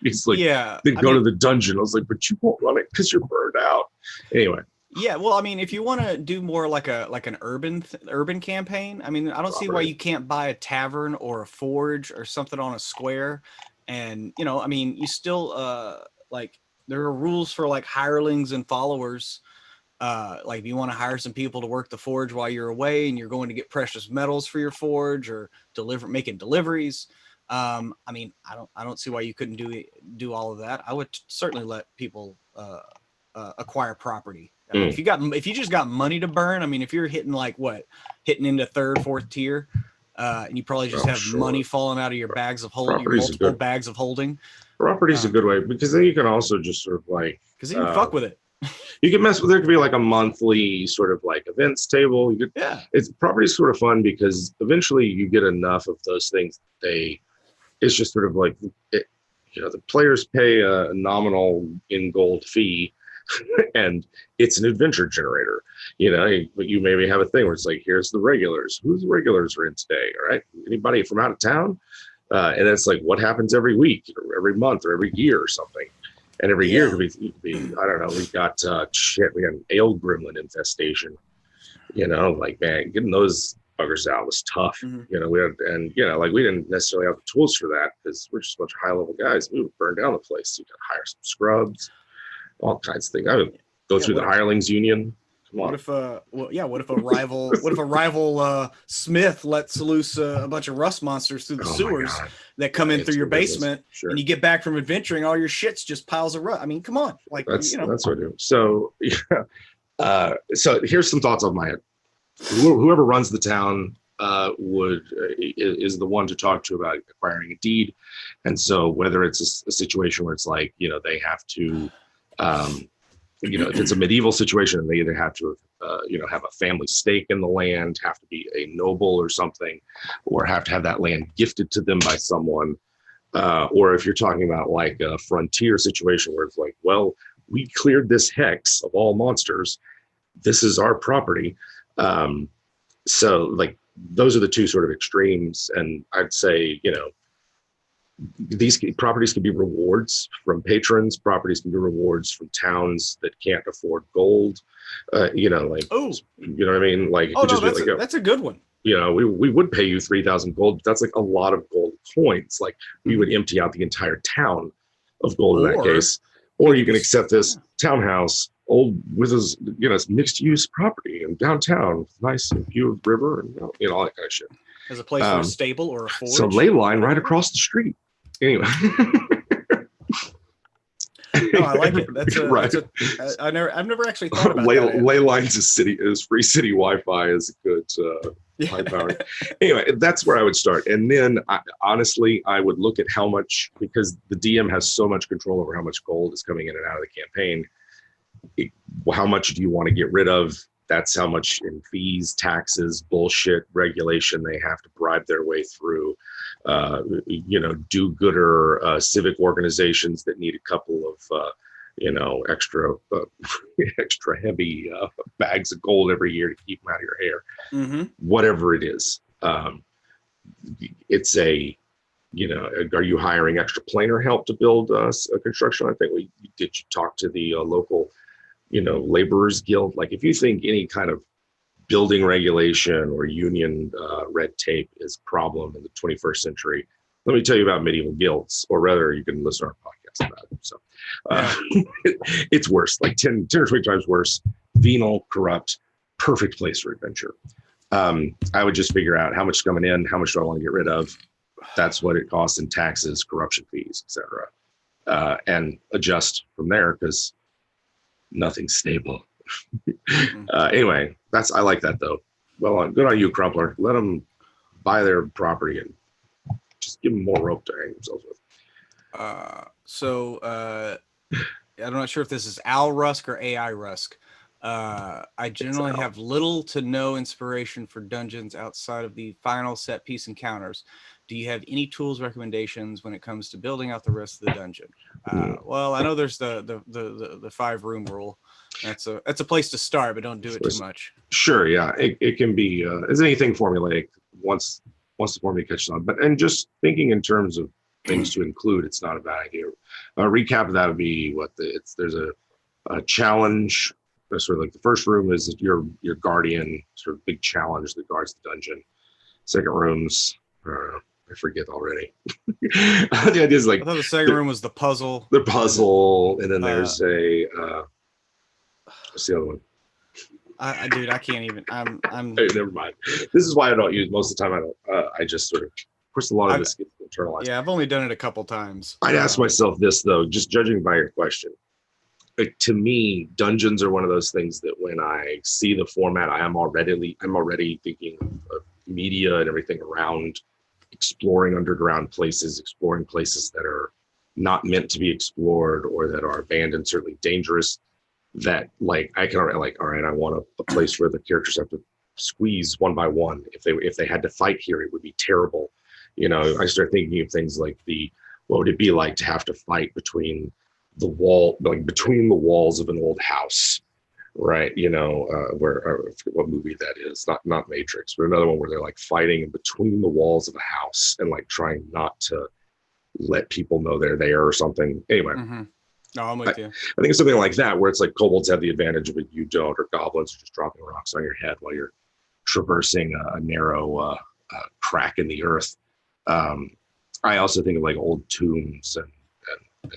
It's like, then go to the dungeon. I was like, but you won't run it because you're burned out. Anyway.
Yeah, well, I mean, if you want to do more like an urban campaign, I mean, I don't see why you can't buy a tavern or a forge or something on a square, and I mean, you still like there are rules for like hirelings and followers. Like if you want to hire some people to work the forge while you're away, and you're going to get precious metals for your forge or making deliveries. I mean, I don't see why you couldn't do all of that. I would certainly let people acquire property. I mean, if you just got money to burn, I mean, if you're hitting into third, fourth tier, and you probably just have money falling out of your bags of holding, your multiple bags of holding.
Property's a good way, because then you can also just sort of like,
because then you fuck with it.
You can mess with, there could be like a monthly sort of like events table. It's property's sort of fun because eventually you get enough of those things. It's just sort of like the players pay a nominal in gold fee, and it's an adventure generator. You maybe have a thing where it's like, here's the regulars. Who's the regulars are in today? All right, anybody from out of town? And it's like, what happens every week, or every month, or every year, or something. And every year could be, I don't know. We got we got an ale gremlin infestation. Like, man, getting those buggers out was tough. We didn't necessarily have the tools for that because we're just a bunch of high level guys. We would burn down the place. You got to hire some scrubs, all kinds of things. I would go through the hirelings union. Come on.
What if a rival Smith lets loose a bunch of rust monsters through the sewers that come in through your basement, and you get back from adventuring, all your shit's just piles of rust. I mean, come on, like
that's what I do. So so here's some thoughts off my head. Whoever runs the town is the one to talk to about acquiring a deed, and so whether it's a situation where it's like they have to. If it's a medieval situation, they either have to, have a family stake in the land, have to be a noble or something, or have to have that land gifted to them by someone. Or if you're talking about like a frontier situation where it's like, well, we cleared this hex of all monsters. This is our property. So like those are the two sort of extremes. And I'd say, these properties can be rewards from patrons. Properties can be rewards from towns that can't afford gold. You know what I mean? Like,
that's a good one.
We would pay you 3,000 gold, but that's like a lot of gold coins. Like we would empty out the entire town of gold in that case. Or you can accept this townhouse, old with his, mixed use property in downtown, nice view of the river and all that kind of shit.
As a place for a stable or a forge.
It's a ley line right across the street. Anyway.
No, I like it. That's
right.
I've never actually thought about that.
Ley lines is free city Wi-Fi is a good high power. Anyway, that's where I would start. And then honestly, I would look at how much, because the DM has so much control over how much gold is coming in and out of the campaign. How much do you want to get rid of? That's how much in fees, taxes, bullshit, regulation they have to bribe their way through. Do-gooder civic organizations that need a couple of, extra heavy bags of gold every year to keep them out of your hair.
Mm-hmm.
Whatever it is, it's a, are you hiring extra planer help to build a construction? I think did you talk to the local, laborers guild? Like if you think any kind of building regulation or union red tape is a problem in the 21st century, let me tell you about medieval guilds, or rather you can listen to our podcast about it. So it's worse, like 10 or 20 times worse. Venal, corrupt, perfect place for adventure. I would just figure out how much is coming in, how much do I want to get rid of. That's what it costs in taxes, corruption fees, etc. And adjust from there, because nothing's stable. Anyway, I like that though. Well, good on you, Crumpler. Let them buy their property and just give them more rope to hang themselves with.
I'm not sure if this is Al Rusk or AI Rusk. I generally have little to no inspiration for dungeons outside of the final set piece encounters. Do you have any tools recommendations when it comes to building out the rest of the dungeon? Well, I know there's the 5-room rule. That's a place to start, but don't do it too much.
Sure, yeah, it can be as anything formulaic once the formula catches on. And just thinking in terms of things to include, it's not a bad idea. A recap of that would be there's a challenge sort of like the first room is your guardian sort of big challenge that guards the dungeon. Second room's I forget already. The idea is like
I thought the second room was the puzzle.
The puzzle, and then there's what's the other one?
Dude, I can't even. I'm.
Hey, never mind. This is why I don't use most of the time. I don't. I just sort of course, a lot of this gets internalized.
Yeah, I've only done it a couple times.
I'd ask myself this though, just judging by your question. Like, to me, dungeons are one of those things that when I see the format, I'm already thinking of media and everything around exploring underground places, exploring places that are not meant to be explored or that are abandoned, certainly dangerous. That like I can already like, all right, I want a place where the characters have to squeeze one by one. If they had to fight here, it would be terrible. You know, I start thinking of things like what would it be like to have to fight between the walls of an old house, right? You know, where I forget what movie that is, not Matrix, but another one where they're like fighting in between the walls of a house and like trying not to let people know they're there or something. Anyway.
Mm-hmm. No, I'm with you.
I think it's something like that where it's like kobolds have the advantage of it, you don't, or goblins are just dropping rocks on your head while you're traversing a narrow crack in the earth. I also think of like old tombs and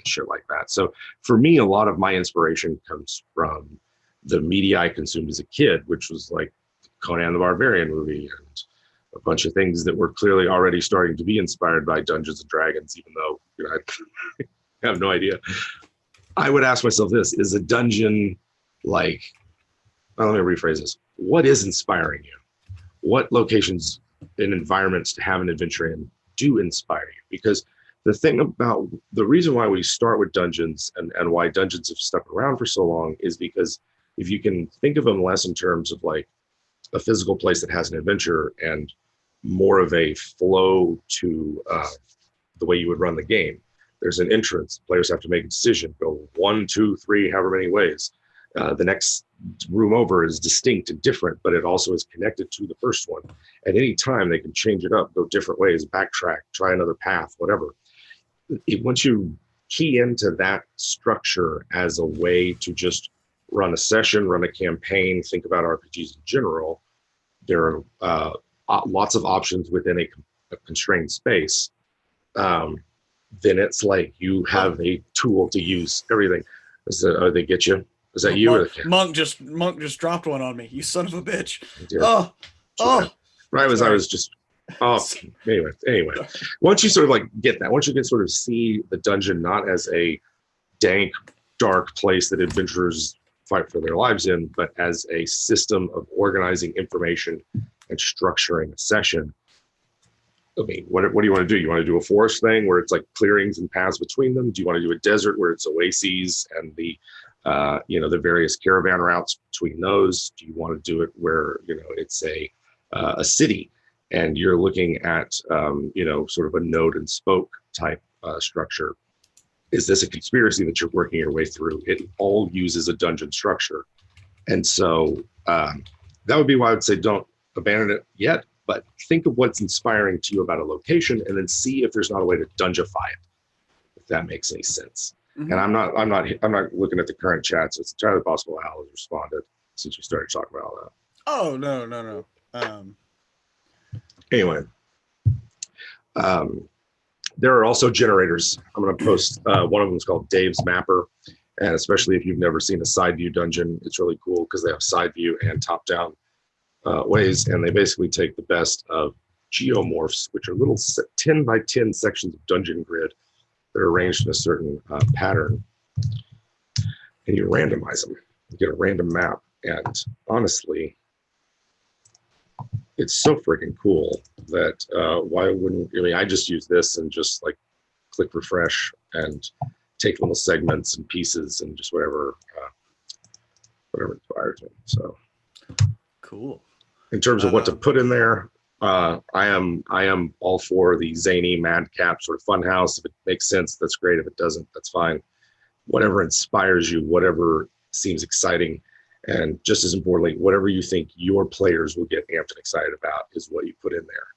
shit like that. So for me, a lot of my inspiration comes from the media I consumed as a kid, which was like Conan the Barbarian movie and a bunch of things that were clearly already starting to be inspired by Dungeons and Dragons, even though I have no idea. I would ask myself this, is a dungeon like, let me rephrase this. What is inspiring you? What locations and environments to have an adventure in do inspire you? Because the reason why we start with dungeons and why dungeons have stuck around for so long is because if you can think of them less in terms of like a physical place that has an adventure and more of a flow to the way you would run the game. There's an entrance. Players have to make a decision. Go 1, 2, 3, however many ways. The next room over is distinct and different, but it also is connected to the first one. At any time, they can change it up, go different ways, backtrack, try another path, whatever. Once you key into that structure as a way to just run a session, run a campaign, think about RPGs in general, there are lots of options within a constrained space. Then it's like you have a tool to use everything. They get you? Is that you?
Monk just dropped one on me. You son of a bitch.
Right as I was just anyway. Once you sort of like get that, once you can sort of see the dungeon not as a dank, dark place that adventurers fight for their lives in, but as a system of organizing information and structuring a session. I mean, what do you want to do? You want to do a forest thing where it's like clearings and paths between them? Do you want to do a desert where it's oases and the various caravan routes between those? Do you want to do it where, it's a city and you're looking at, sort of a node and spoke type structure? Is this a conspiracy that you're working your way through? It all uses a dungeon structure. And so that would be why I would say don't abandon it yet. But think of what's inspiring to you about a location and then see if there's not a way to dungeify it, if that makes any sense. Mm-hmm. And I'm not looking at the current chat, so it's entirely possible Al has responded since we started talking about all that.
Oh, no.
Anyway, there are also generators. I'm going to post, one of them is called Dave's Mapper. And especially if you've never seen a side view dungeon, it's really cool because they have side view and top down ways, and they basically take the best of geomorphs, which are little 10 by 10 sections of dungeon grid that are arranged in a certain pattern, and you randomize them. You get a random map, and honestly, it's so freaking cool that why wouldn't I just use this and just like click refresh and take little segments and pieces and just whatever inspires me. So
cool.
In terms of what to put in there, I am all for the zany madcap sort of fun house. If it makes sense, that's great. If it doesn't, that's fine. Whatever inspires you, whatever seems exciting, and just as importantly, whatever you think your players will get amped and excited about is what you put in there.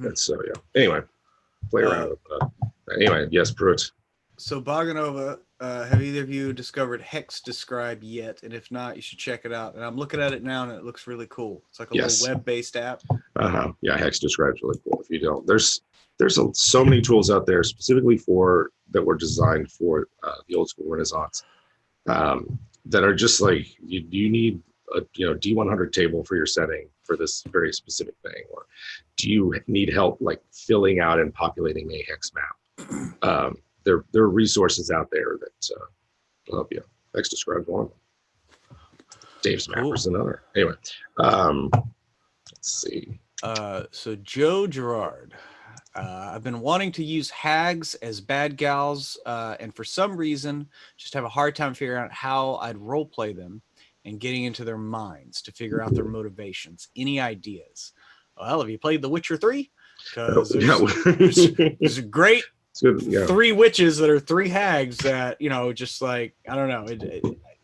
And so, yeah. Anyway, play around with that. Anyway, yes, Pruitt.
So Baganova, have either of you discovered Hex Describe yet? And if not, you should check it out. And I'm looking at it now, and it looks really cool. It's like a
Yes.
little web-based app.
Yeah, Hex Describe's really cool. If you don't, there's so many tools out there specifically for that were designed for the old school Renaissance that are just like you need a D100 table for your setting for this very specific thing, or do you need help like filling out and populating a hex map? There are resources out there that will help you. Hex Describe's one of them. Dave's Mapper's another. Anyway, let's see.
So Joe Gerard, I've been wanting to use hags as bad gals, and for some reason, just have a hard time figuring out how I'd role play them and getting into their minds to figure out their motivations. Any ideas? Well, have you played The Witcher 3? Because there's a great three witches that are three hags that, just like, I don't know.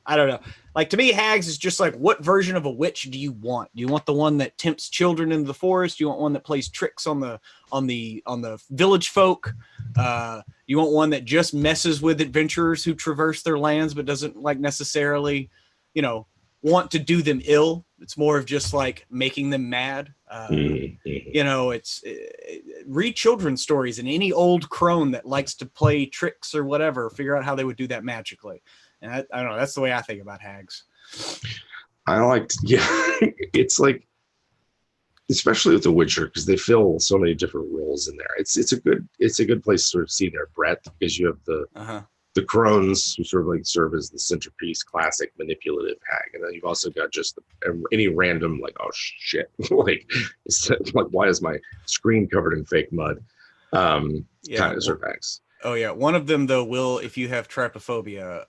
I don't know. Like, to me, hags is just like, what version of a witch do you want? Do you want the one that tempts children into the forest? Do you want one that plays tricks on the village folk? You want one that just messes with adventurers who traverse their lands but doesn't like necessarily, want to do them ill? It's more of just like making them mad. Read children's stories, and any old crone that likes to play tricks or whatever, figure out how they would do that magically. And I don't know. That's the way I think about hags.
It's like, especially with The Witcher, because they fill so many different roles in there. It's a good place to sort of see their breadth, because you have the crones who sort of like serve as the centerpiece, classic manipulative hag, and then you've also got just any random like, oh shit, like why is my screen covered in fake mud? Kind of sort of hags.
Oh yeah, one of them though will, if you have trypophobia,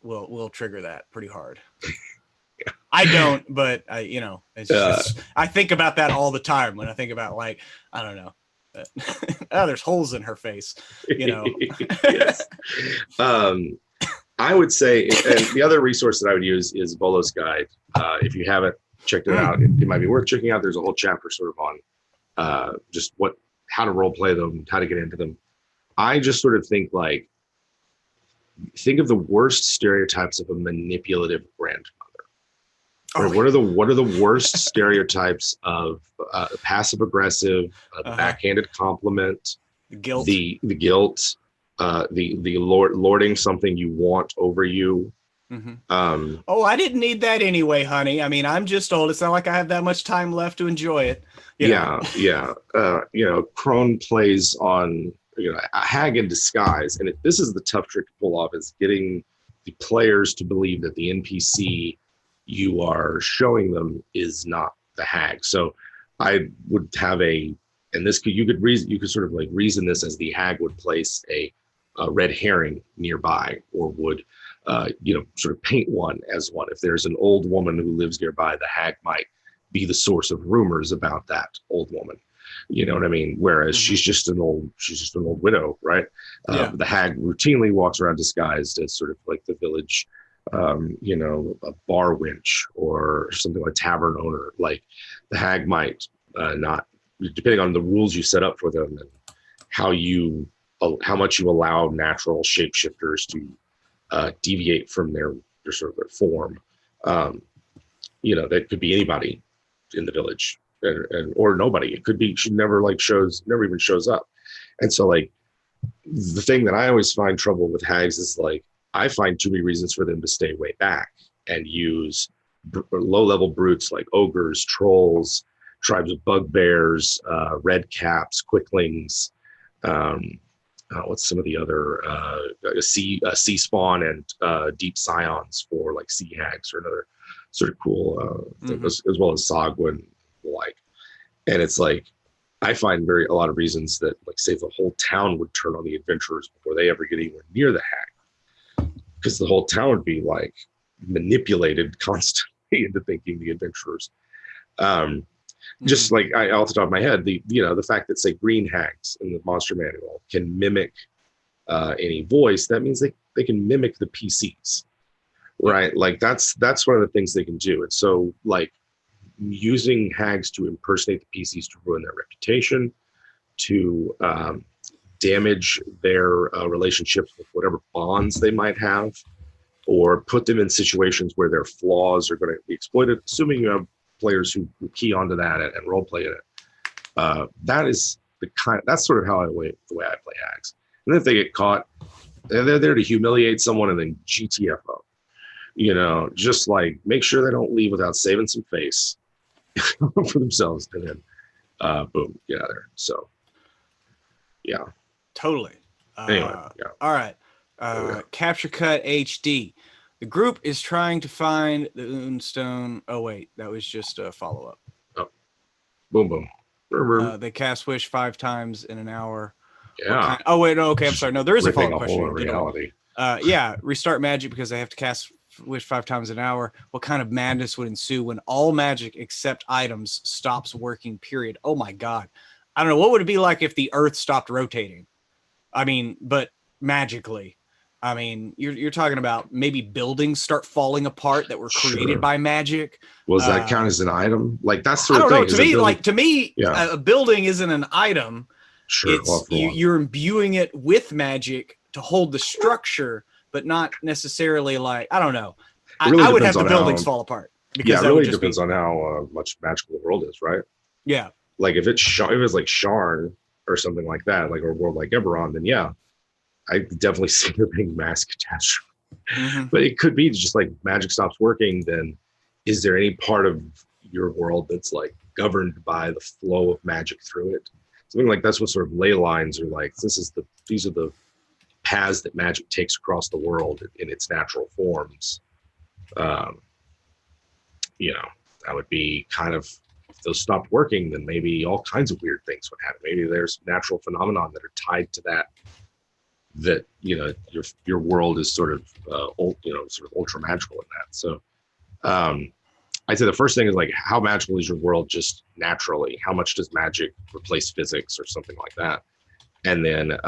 will trigger that pretty hard. Yeah. I don't, but it's just, I think about that all the time when I think about, like, I don't know. There's holes in her face,
Yes. I would say, and the other resource that I would use is Volo's Guide. If you haven't checked it out, it might be worth checking out. There's a whole chapter sort of on just how to role play them, how to get into them. I just sort of think of the worst stereotypes of a manipulative grandmother. Or what are the worst stereotypes of passive aggressive, backhanded compliment,
the guilt,
the guilt, the lording something you want over you.
Mm-hmm. I didn't need that anyway, honey. I mean, I'm just old. It's not like I have that much time left to enjoy it. Crone plays on a hag in disguise, and this is the tough trick to pull off, is getting the players to believe that the NPC you are showing them is not the hag. So I would have you could sort of like reason this as the hag would place a red herring nearby, or would sort of paint one as one. If there's an old woman who lives nearby, the hag might be the source of rumors about that old woman. You know what I mean? Whereas she's just an old widow, right? The hag routinely walks around disguised as sort of like the village, a bar wench or something, like tavern owner. Like, the hag might not, depending on the rules you set up for them and how much you allow natural shapeshifters to deviate from their sort of their form. That could be anybody in the village. Or nobody. It could be she never even shows up. And so, like, the thing that I always find trouble with hags is, like, I find too many reasons for them to stay way back and use low-level brutes like ogres, trolls, tribes of bugbears, red caps, quicklings. What's some of the other sea spawn and deep scions for like sea hags, or another sort of cool thing, as well as Sagwin. And it's like, I find a lot of reasons that, like, say the whole town would turn on the adventurers before they ever get anywhere near the hag, because the whole town would be like manipulated constantly into thinking the adventurers. Just like, off the top of my head, the fact that, say, green hags in the monster manual can mimic any voice, that means they can mimic the PCs, right? Like, that's one of the things they can do. And so, like, using hags to impersonate the PCs to ruin their reputation, to
damage their relationships with whatever bonds they might have, or put them in situations where their flaws are going to be exploited, assuming you have players who key onto that and role play in it. That's sort of how the way I play hags. And then if they get caught, they're there to humiliate someone and then GTFO. Just like make sure they don't leave without saving some face for themselves, and then boom, get out of there. So yeah,
totally.
Anyway, yeah.
All right. Capture Cut HD. The group is trying to find the Moonstone. Oh wait, that was just a follow up.
Oh, boom, boom.
They cast Wish 5 times in an hour.
Yeah.
Oh wait, no. Okay, I'm sorry. No, there is a follow up question.
Reality.
Yeah, restart magic because they have to cast Wish 5 times an hour. What kind of madness would ensue when all magic except items stops working? Period. Oh my god. I don't know. What would it be like if the Earth stopped rotating? I mean, but magically. I mean, you're talking about maybe buildings start falling apart that were created by magic.
Does that count as an item? Like that's sort of
thing. To me,
yeah.
A building isn't an item.
Sure.
It's you're imbuing it with magic to hold the structure, but not necessarily like, I don't know. I would have the buildings fall apart.
Because it really depends on how much magical the world is, right?
Yeah.
Like if it's like Sharn or something like that, like a world like Eberron, then yeah, I definitely see there being mass catastrophe. Mm-hmm. But it could be just like magic stops working. Then is there any part of your world that's like governed by the flow of magic through it? Something like that's what sort of ley lines are like. These are the paths that magic takes across the world in its natural forms. That would be kind of, if those stopped working, then maybe all kinds of weird things would happen. Maybe there's natural phenomenon that are tied to that your world is sort of ultra magical in that. So I'd say the first thing is like, how magical is your world just naturally? How much does magic replace physics or something like that? And then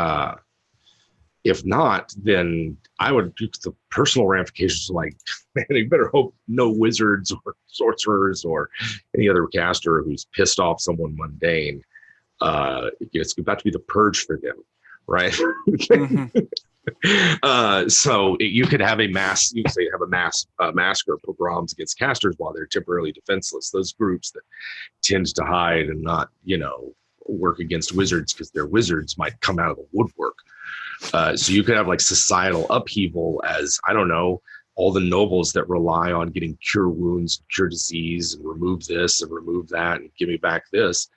if not, then I would do the personal ramifications like, man, you better hope no wizards or sorcerers or any other caster who's pissed off someone mundane. It's about to be the purge for them, right? Mm-hmm. So you could have a mass massacre, pogroms against casters while they're temporarily defenseless. Those groups that tend to hide and not, work against wizards because their wizards might come out of the woodwork. So you could have like societal upheaval as, I don't know, all the nobles that rely on getting cure wounds, cure disease, and remove this and remove that and give me back this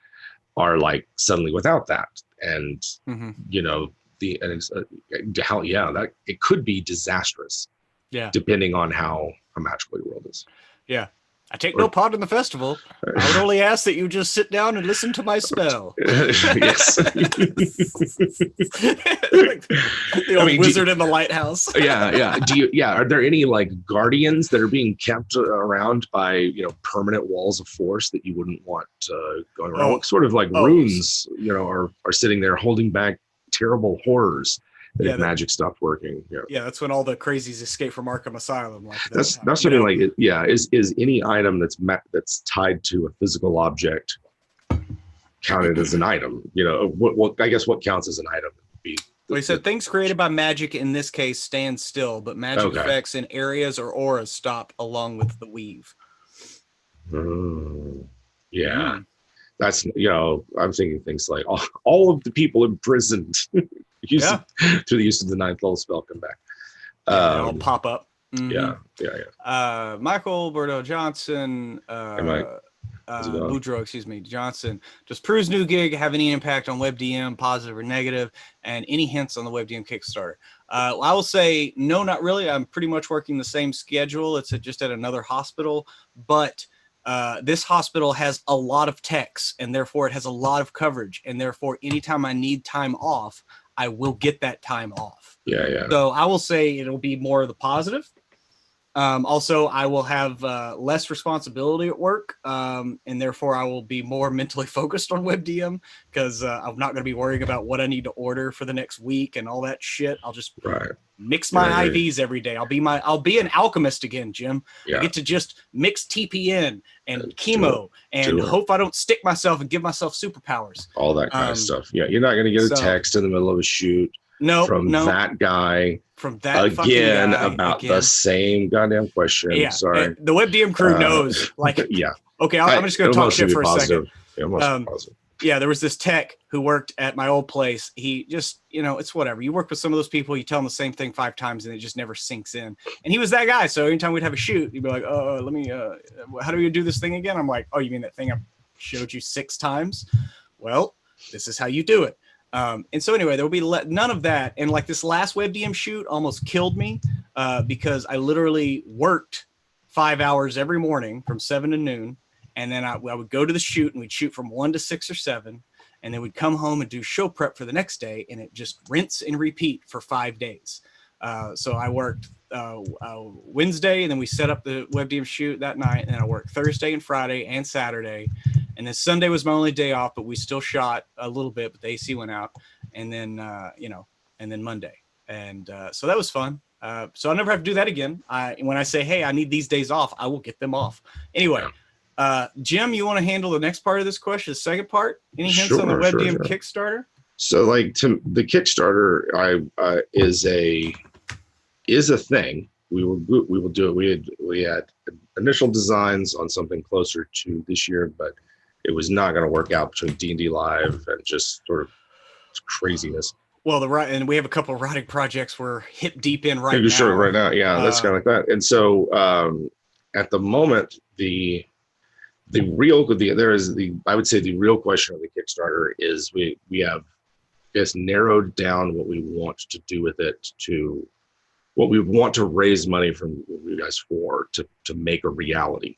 are like suddenly without that. And,
mm-hmm.
That it could be disastrous.
Yeah.
Depending on how magical your world is.
Yeah. I take no part in the festival. I would only ask that you just sit down and listen to my spell.
Yes.
The old wizard in the lighthouse.
Yeah. Are there any like guardians that are being kept around by, permanent walls of force that you wouldn't want going around? What sort of like runes, are sitting there holding back terrible horrors that magic stopped working?
Yeah, that's when all the crazies escape from Arkham Asylum. Like
that's something like it. Yeah, is any item that's tied to a physical object counted as an item? I guess what counts as an item would be.
Well, he said things created by magic in this case stand still, but magic effects in areas or auras stop along with the weave.
Yeah. That's, I'm thinking things like all of the people imprisoned through the use of the 9th level spell come back.
They'll pop up.
Mm-hmm. Yeah.
Michael Bordeaux Johnson, Boudreaux, Johnson. Does Prue's new gig have any impact on WebDM, positive or negative? And any hints on the WebDM Kickstarter? I will say, no, not really. I'm pretty much working the same schedule. It's just at another hospital, but this hospital has a lot of techs, and therefore it has a lot of coverage, and therefore anytime I need time off, I will get that time off.
Yeah.
So I will say it'll be more of the positive. Also, I will have less responsibility at work, and therefore I will be more mentally focused on WebDM because I'm not going to be worrying about what I need to order for the next week and all that shit. I'll just mix my IVs every day. I'll be an alchemist again, Jim.
Yeah.
I get to just mix TPN and chemo and hope I don't stick myself and give myself superpowers.
All that kind of stuff. Yeah, you're not going to get a text in the middle of a shoot from that guy.
From that
again
guy,
about the same goddamn question.
Yeah,
sorry.
The WebDM crew knows. Like,
yeah.
Okay, I'm just going to talk shit for a second.
Yeah,
yeah, there was this tech who worked at my old place. He just, it's whatever. You work with some of those people, you tell them the same thing 5 times and it just never sinks in. And he was that guy. So anytime we'd have a shoot, he'd be like, let me, how do we do this thing again? I'm like, oh, you mean that thing I showed you 6 times? Well, this is how you do it. And so anyway, there will be none of that. And like this last WebDM shoot almost killed me because I literally worked 5 hours every morning from 7 to noon. And then I would go to the shoot and we'd shoot from 1 to 6 or 7. And then we'd come home and do show prep for the next day. And it just rinse and repeat for 5 days. So I worked Wednesday and then we set up the WebDM shoot that night. And then I worked Thursday and Friday and Saturday. And then Sunday was my only day off, but we still shot a little bit, but the AC went out. And then, and then Monday. And so that was fun. So I'll never have to do that again. When I say, hey, I need these days off, I will get them off. Anyway. Jim, you want to handle the next part of this question, the second part? Any hints on the WebDM Kickstarter?
So, like, the Kickstarter, is a thing. We will do it. We had initial designs on something closer to this year, but it was not going to work out between D&D Live and just sort of craziness.
Well, and we have a couple of writing projects we're hip deep in right now.
Sure, right now, yeah, that's kind of like that. And so, at the moment, I would say the real question of the Kickstarter is we have just narrowed down what we want to do with it to what we want to raise money from you guys for to make a reality.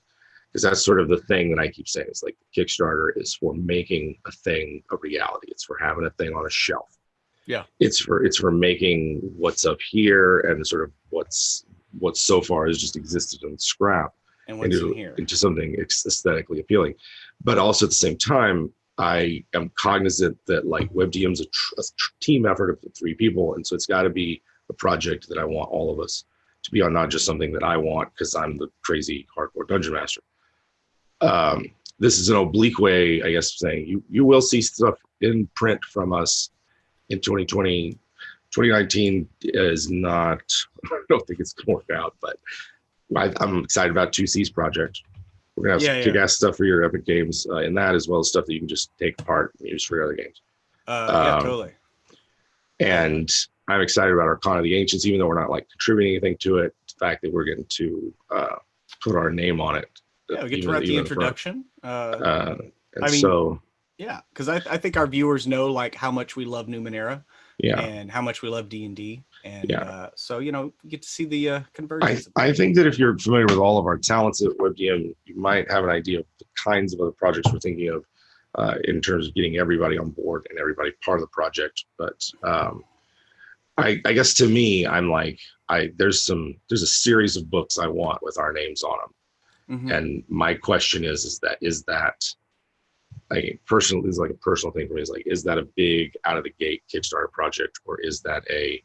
Because that's sort of the thing that I keep saying. It's like Kickstarter is for making a thing a reality. It's for having a thing on a shelf.
Yeah.
It's for making what's up here and sort of what's so far has just existed in scrap.
And what's in here?
Into something aesthetically appealing. But also at the same time, I am cognizant that like WebDM's a team effort of 3 people. And so it's got to be a project that I want all of us to be on, not just something that I want because I'm the crazy hardcore dungeon master. This is an oblique way, I guess, of saying you will see stuff in print from us in 2020. 2019 is not, I don't think it's going to work out, but I'm excited about 2C's project. We're going to have some kick-ass stuff for your Epic games in that, as well as stuff that you can just take apart and use for your other games.
Yeah, totally.
And I'm excited about Arcana of the Ancients, even though we're not like contributing anything to it. The fact that we're getting to put our name on it.
Yeah, we get to write the introduction.
Yeah, because
I think our viewers know like how much we love Numenera.
Yeah.
And how much we love D&D. And so, you get to see the convergence.
I think that if you're familiar with all of our talents at WebDM, you might have an idea of the kinds of other projects we're thinking of in terms of getting everybody on board and everybody part of the project. But I guess to me, I'm like, there's a series of books I want with our names on them. Mm-hmm. And my question is that personally, is like a personal thing for me. Is like, is that a big out of the gate Kickstarter project, or is that a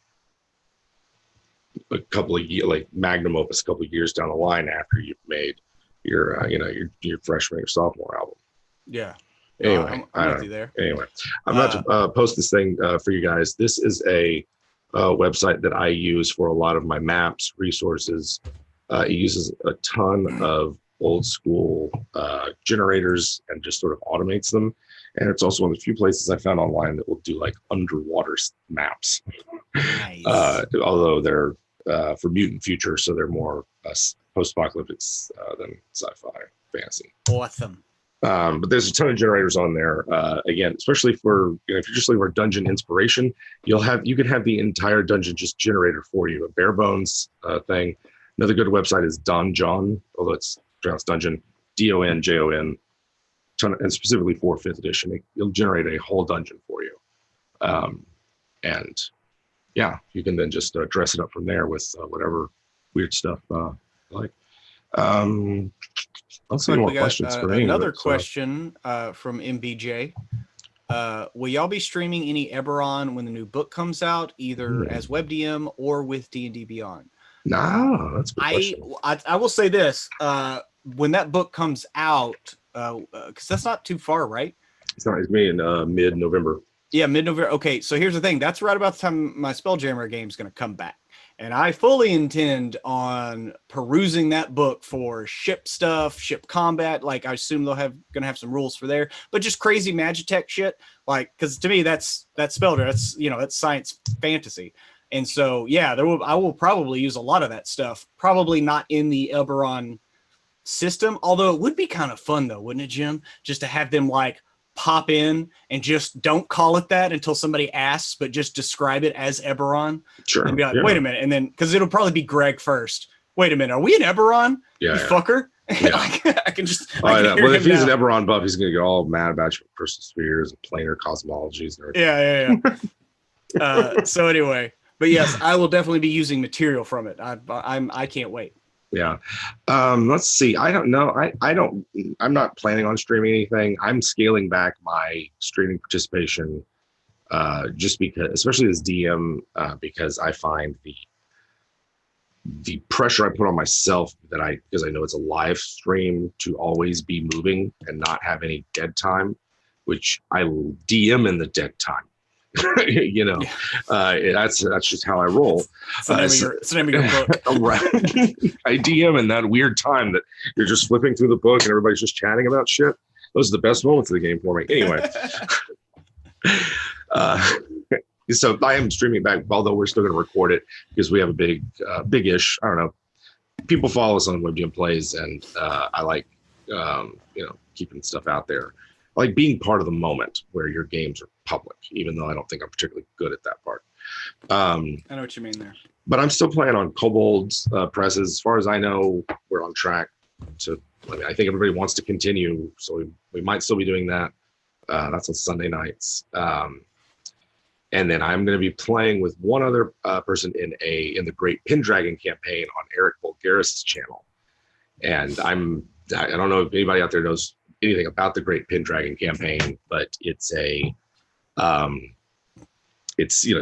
couple of years, like magnum opus, a couple of years down the line after you've made your freshman or sophomore album?
Yeah.
Anyway,
I'm with you there.
Anyway, I'm about to post this thing for you guys. This is a website that I use for a lot of my maps, resources. It uses a ton of old school generators and just sort of automates them. And it's also one of the few places I found online that will do like underwater maps.
Nice.
Although they're for mutant future, so they're more post-apocalyptic than sci-fi fantasy.
Awesome.
But there's a ton of generators on there. Again, especially for if you're just looking for dungeon inspiration, you can have the entire dungeon just generated for you, a bare bones thing. Another good website is Donjon, although it's pronounced dungeon, DONJON, and specifically for 5th edition. It'll generate a whole dungeon for you. And yeah, you can then just dress it up from there with whatever weird stuff you like. Let's see more questions for me.
Another question from MBJ. will y'all be streaming any Eberron when the new book comes out, either as WebDM or with D&D Beyond?
No, that's a good question.
I will say this: when that book comes out, because that's not too far, right?
It's not. It's me in mid-November.
Yeah, mid-November. Okay, so here's the thing: that's right about the time my Spelljammer game is going to come back, and I fully intend on perusing that book for ship stuff, ship combat. Like I assume they'll going to have some rules for there, but just crazy Magitech shit. Like, because to me that's Spelljammer. That's that's science fantasy. And so, yeah, I will probably use a lot of that stuff. Probably not in the Eberron system, although it would be kind of fun, though, wouldn't it, Jim? Just to have them like pop in and just don't call it that until somebody asks, but just describe it as Eberron.
Sure.
And be like, wait a minute, and then because it'll probably be Greg first. Wait a minute, are we in Eberron?
Yeah,
you fucker.
Yeah.
I can just.
Well, if he's an Eberron buff, he's gonna get all mad about your personal spheres and planar cosmologies and everything.
Yeah. So anyway. But yes, I will definitely be using material from it. I can't wait.
Yeah. Let's see. I don't know. I'm not planning on streaming anything. I'm scaling back my streaming participation just because, especially as DM, because I find the pressure I put on myself because I know it's a live stream to always be moving and not have any dead time, which I will DM in the dead time. That's just how I roll.
It's the name of your book.
Right. I DM in that weird time that you're just flipping through the book and everybody's just chatting about shit. Those are the best moments of the game for me. Anyway, so I am streaming back, although we're still going to record it because we have a big-ish. I don't know. People follow us on WebGM Plays, and I like keeping stuff out there. I like being part of the moment where your games are public, even though I don't think I'm particularly good at that part.
I know what you mean there.
But I'm still playing on Kobold's presses. As far as I know, we're on track to. I think everybody wants to continue, so we might still be doing that. That's on Sunday nights. And then I'm going to be playing with one other person in the Great Pendragon campaign on Eric Bulgaris' channel. And I don't know if anybody out there knows anything about the Great Pendragon campaign, but it's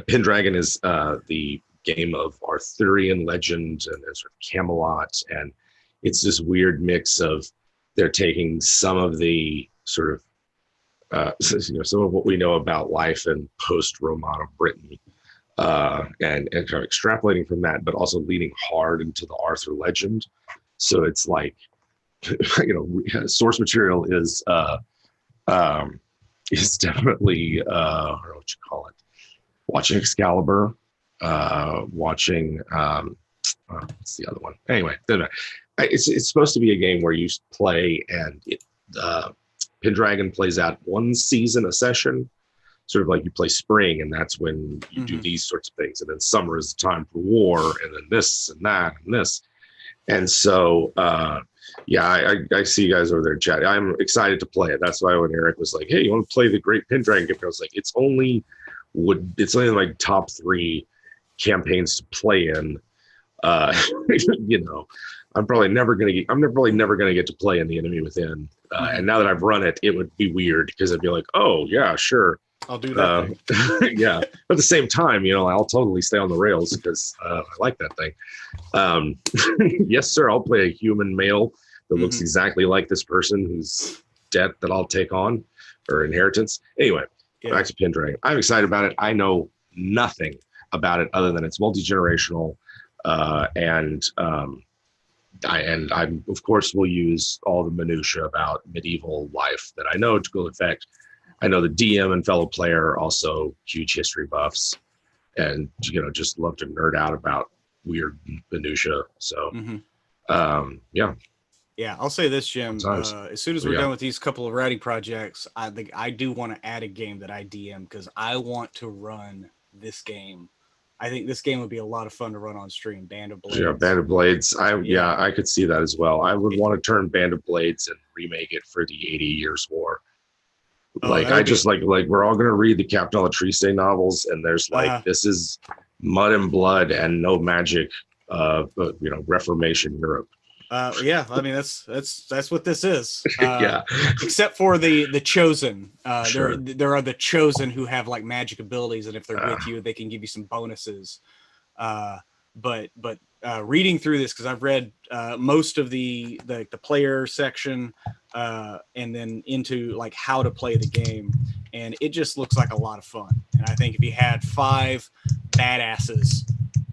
Pendragon is the game of Arthurian legend and sort of Camelot, and it's this weird mix of they're taking some of the sort of some of what we know about life in post-Romana Britain and kind of extrapolating from that, but also leaning hard into the Arthur legend. So it's like, source material is definitely I don't know what you call it. Watching Excalibur, watching what's the other one? Anyway, it's supposed to be a game where you play and Pendragon plays out one season a session, sort of like you play spring, and that's when you do these sorts of things, and then summer is the time for war, and then this and that and this, and so I see you guys over there chatting. I'm excited to play it. That's why when Eric was like, "Hey, you want to play the Great Pendragon game?" I was like, "It's only like top 3 campaigns to play in." I'm probably never gonna get to play in the Enemy Within. And now that I've run it, it would be weird because I'd be like, "Oh yeah, sure,
I'll do that thing."
Yeah, but at the same time, I'll totally stay on the rails because I like that thing. Yes, sir. I'll play a human male that looks exactly like this person whose debt that I'll take on or inheritance. Anyway, back to Pendragon. I'm excited about it. I know nothing about it other than it's multi-generational, and I of course will use all the minutia about medieval life that I know to good effect. I know the DM and fellow player are also huge history buffs, and just love to nerd out about weird minutia. So,
yeah. I'll say this, Jim. As soon as we're done with these couple of writing projects, I think I do want to add a game that I DM because I want to run this game. I think this game would be a lot of fun to run on stream. Band of Blades.
Yeah, Band of Blades. I could see that as well. I would want to turn Band of Blades and remake it for the 80 Years' War. Like we're all gonna read the Captain Latrice novels, and there's this is mud and blood and no magic. Reformation Europe.
Yeah, I mean that's what this is.
Yeah.
Except for the chosen.
Sure.
There are the chosen who have like magic abilities, and if they're
Uh,
with you, they can give you some bonuses. But reading through this, because I've read most of the player section, and then into like how to play the game, and it just looks like a lot of fun. And I think if you had 5 badasses,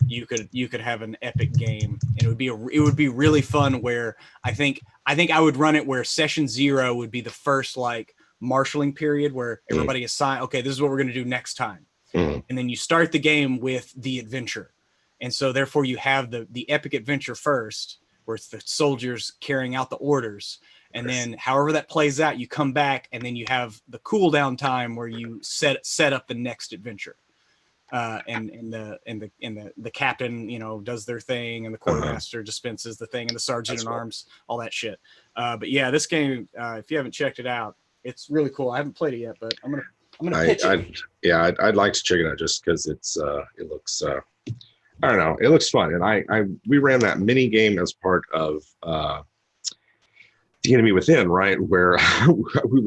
you could have an epic game, and it would be really fun. Where I think I would run it where session 0 would be the first like marshaling period where everybody assign, okay, this is what we're going to do next time,
mm,
and then you start the game with the adventure, and so therefore you have the epic adventure first, where it's the soldiers carrying out the orders, and then however that plays out, you come back, and then you have the cooldown time where you set up the next adventure. And the captain, does their thing, and the quartermaster dispenses the thing, and the sergeant in arms, all that shit. But yeah, this game, if you haven't checked it out, it's really cool. I haven't played it yet, but I'm gonna pitch it.
I'd like to check it out just because it looks I don't know, it looks fun. And we ran that mini game as part of The Enemy Within, right? Where we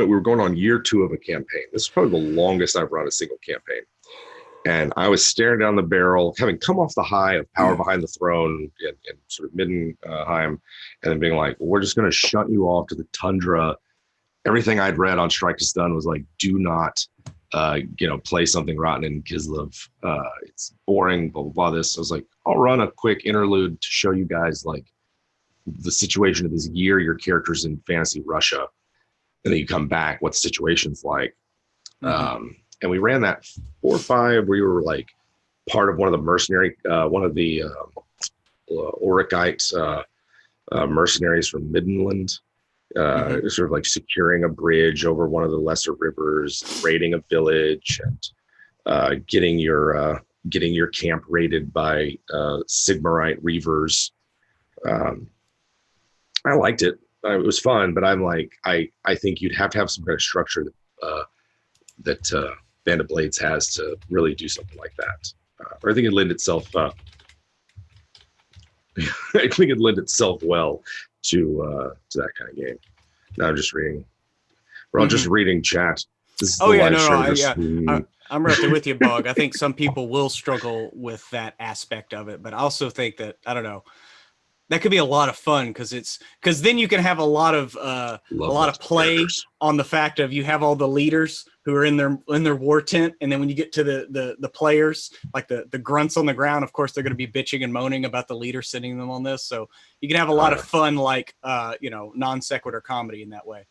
were going on year 2 of a campaign. This is probably the longest I've run a single campaign. And I was staring down the barrel, having come off the high of Power Behind the Throne in sort of Middenheim, and then being like, well, we're just going to shut you off to the tundra. Everything I'd read on Strike to Stun was like, do not, play something rotten in Kislev. It's boring, blah, blah, blah. This. I was like, I'll run a quick interlude to show you guys like the situation of this year. Your character's in fantasy Russia. And then you come back, what the situation's like. And we ran that 4 or 5 where you were like part of one of the Oricite mercenaries from Midland, sort of like securing a bridge over one of the lesser rivers, raiding a village, and getting your camp raided by Sigmarite reavers. I liked it. It was fun, but I'm like, I think you'd have to have some kind of structure that Band of Blades has to really do something like that. Or I think it lend itself. I think it lend itself well to that kind of game. Now I'm just reading. We're all just reading chat. This is
I'm right there with you, Bug. I think some people will struggle with that aspect of it, but I also think that, I don't know, that could be a lot of fun because then you can have a lot of play characters on the fact of you have all the leaders who are in their war tent, and then when you get to the players, like the grunts on the ground, of course they're going to be bitching and moaning about the leader sending them on this. So you can have a lot of fun, like non sequitur comedy in that way.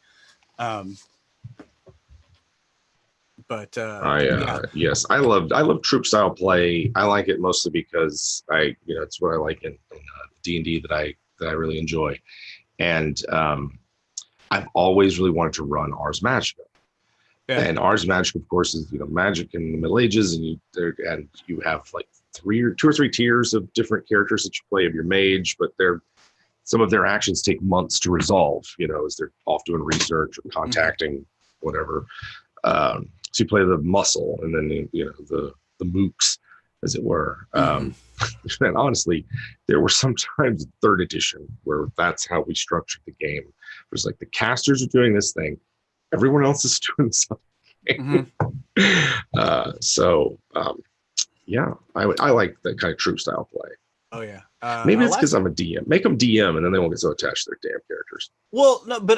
Yes, I love troop style play. I like it mostly because it's what I like in D&D that I really enjoy, and I've always really wanted to run Ars Magica. Yeah. And Ars Magica, of course, is magic in the Middle Ages, and you have like 2 or 3 tiers of different characters that you play of your mage, but some of their actions take months to resolve. As they're off doing research or contacting whatever. So you play the muscle, and then the mooks, as it were. And honestly, there were some times in 3rd edition where that's how we structured the game. It was like the casters are doing this thing, everyone else is doing this other thing. I like that kind of troop style play.
Oh yeah.
Maybe it's because I'm a DM. Make them DM, and then they won't get so attached to their damn characters.
Well, no, but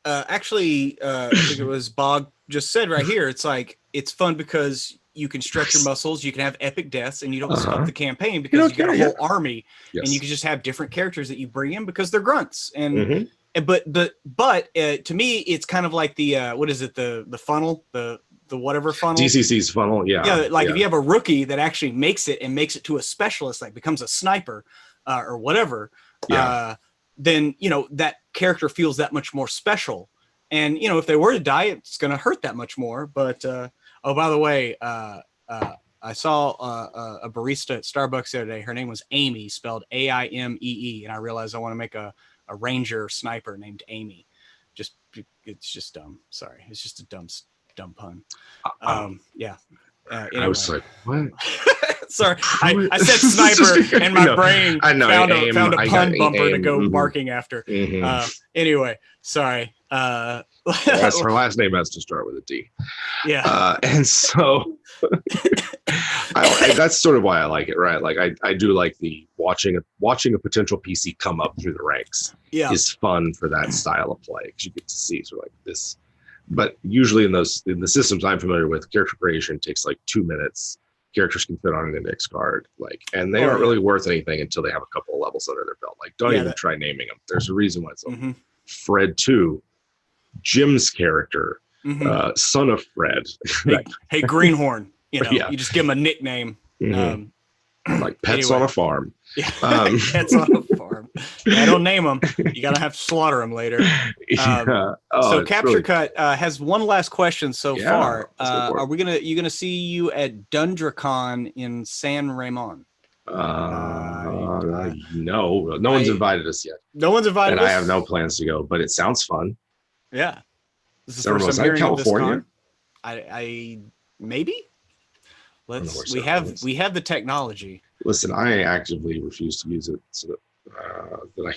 actually, I think it was Bog just said right here. It's like it's fun because you can stretch your muscles, you can have epic deaths, and you don't stop the campaign because you got a whole army, and you can just have different characters that you bring in because they're grunts. And but to me, it's kind of like the what is it, the funnel, the whatever funnel,
DCC's funnel.
If you have a rookie that actually makes it to a specialist, like becomes a sniper or whatever, then that character feels that much more special. And if they were to die, it's going to hurt that much more. But by the way, I saw a barista at Starbucks the other day. Her name was Amy, spelled Aimee, and I realized I want to make a ranger sniper named Amy. It's just dumb. Sorry, it's just a dumb pun. Yeah. Anyway.
I was like, what?
Sorry, I said sniper, and my brain found a pun bumper to go barking after. Anyway, sorry.
Yes, her last name has to start with a D.
Yeah.
And so that's sort of why I like it, right? Like I do like the watching a potential PC come up through the ranks is fun for that style of play, because you get to see sort of like this. But usually in the systems I'm familiar with, character creation takes like 2 minutes. Characters can fit on an index card, and they aren't really worth anything until they have a couple of levels under their belt. Like, don't even try naming them. There's a reason why it's Fred 2, Jim's character, son of Fred.
Hey, Greenhorn. You just give him a nickname.
Like Pets on a Farm.
Yeah, Pets on a Farm. I don't name them. You gotta have to slaughter them later. So Capture really... Cut has one last question so far. Are you gonna see you at DundraCon in San Ramon?
No, no one's invited us yet.
No one's invited us.
I have no plans to go, but it sounds fun.
Yeah, this is the first time hearing California. Of this con. I maybe. We have the technology. Listen,
I actively refuse to use it so that I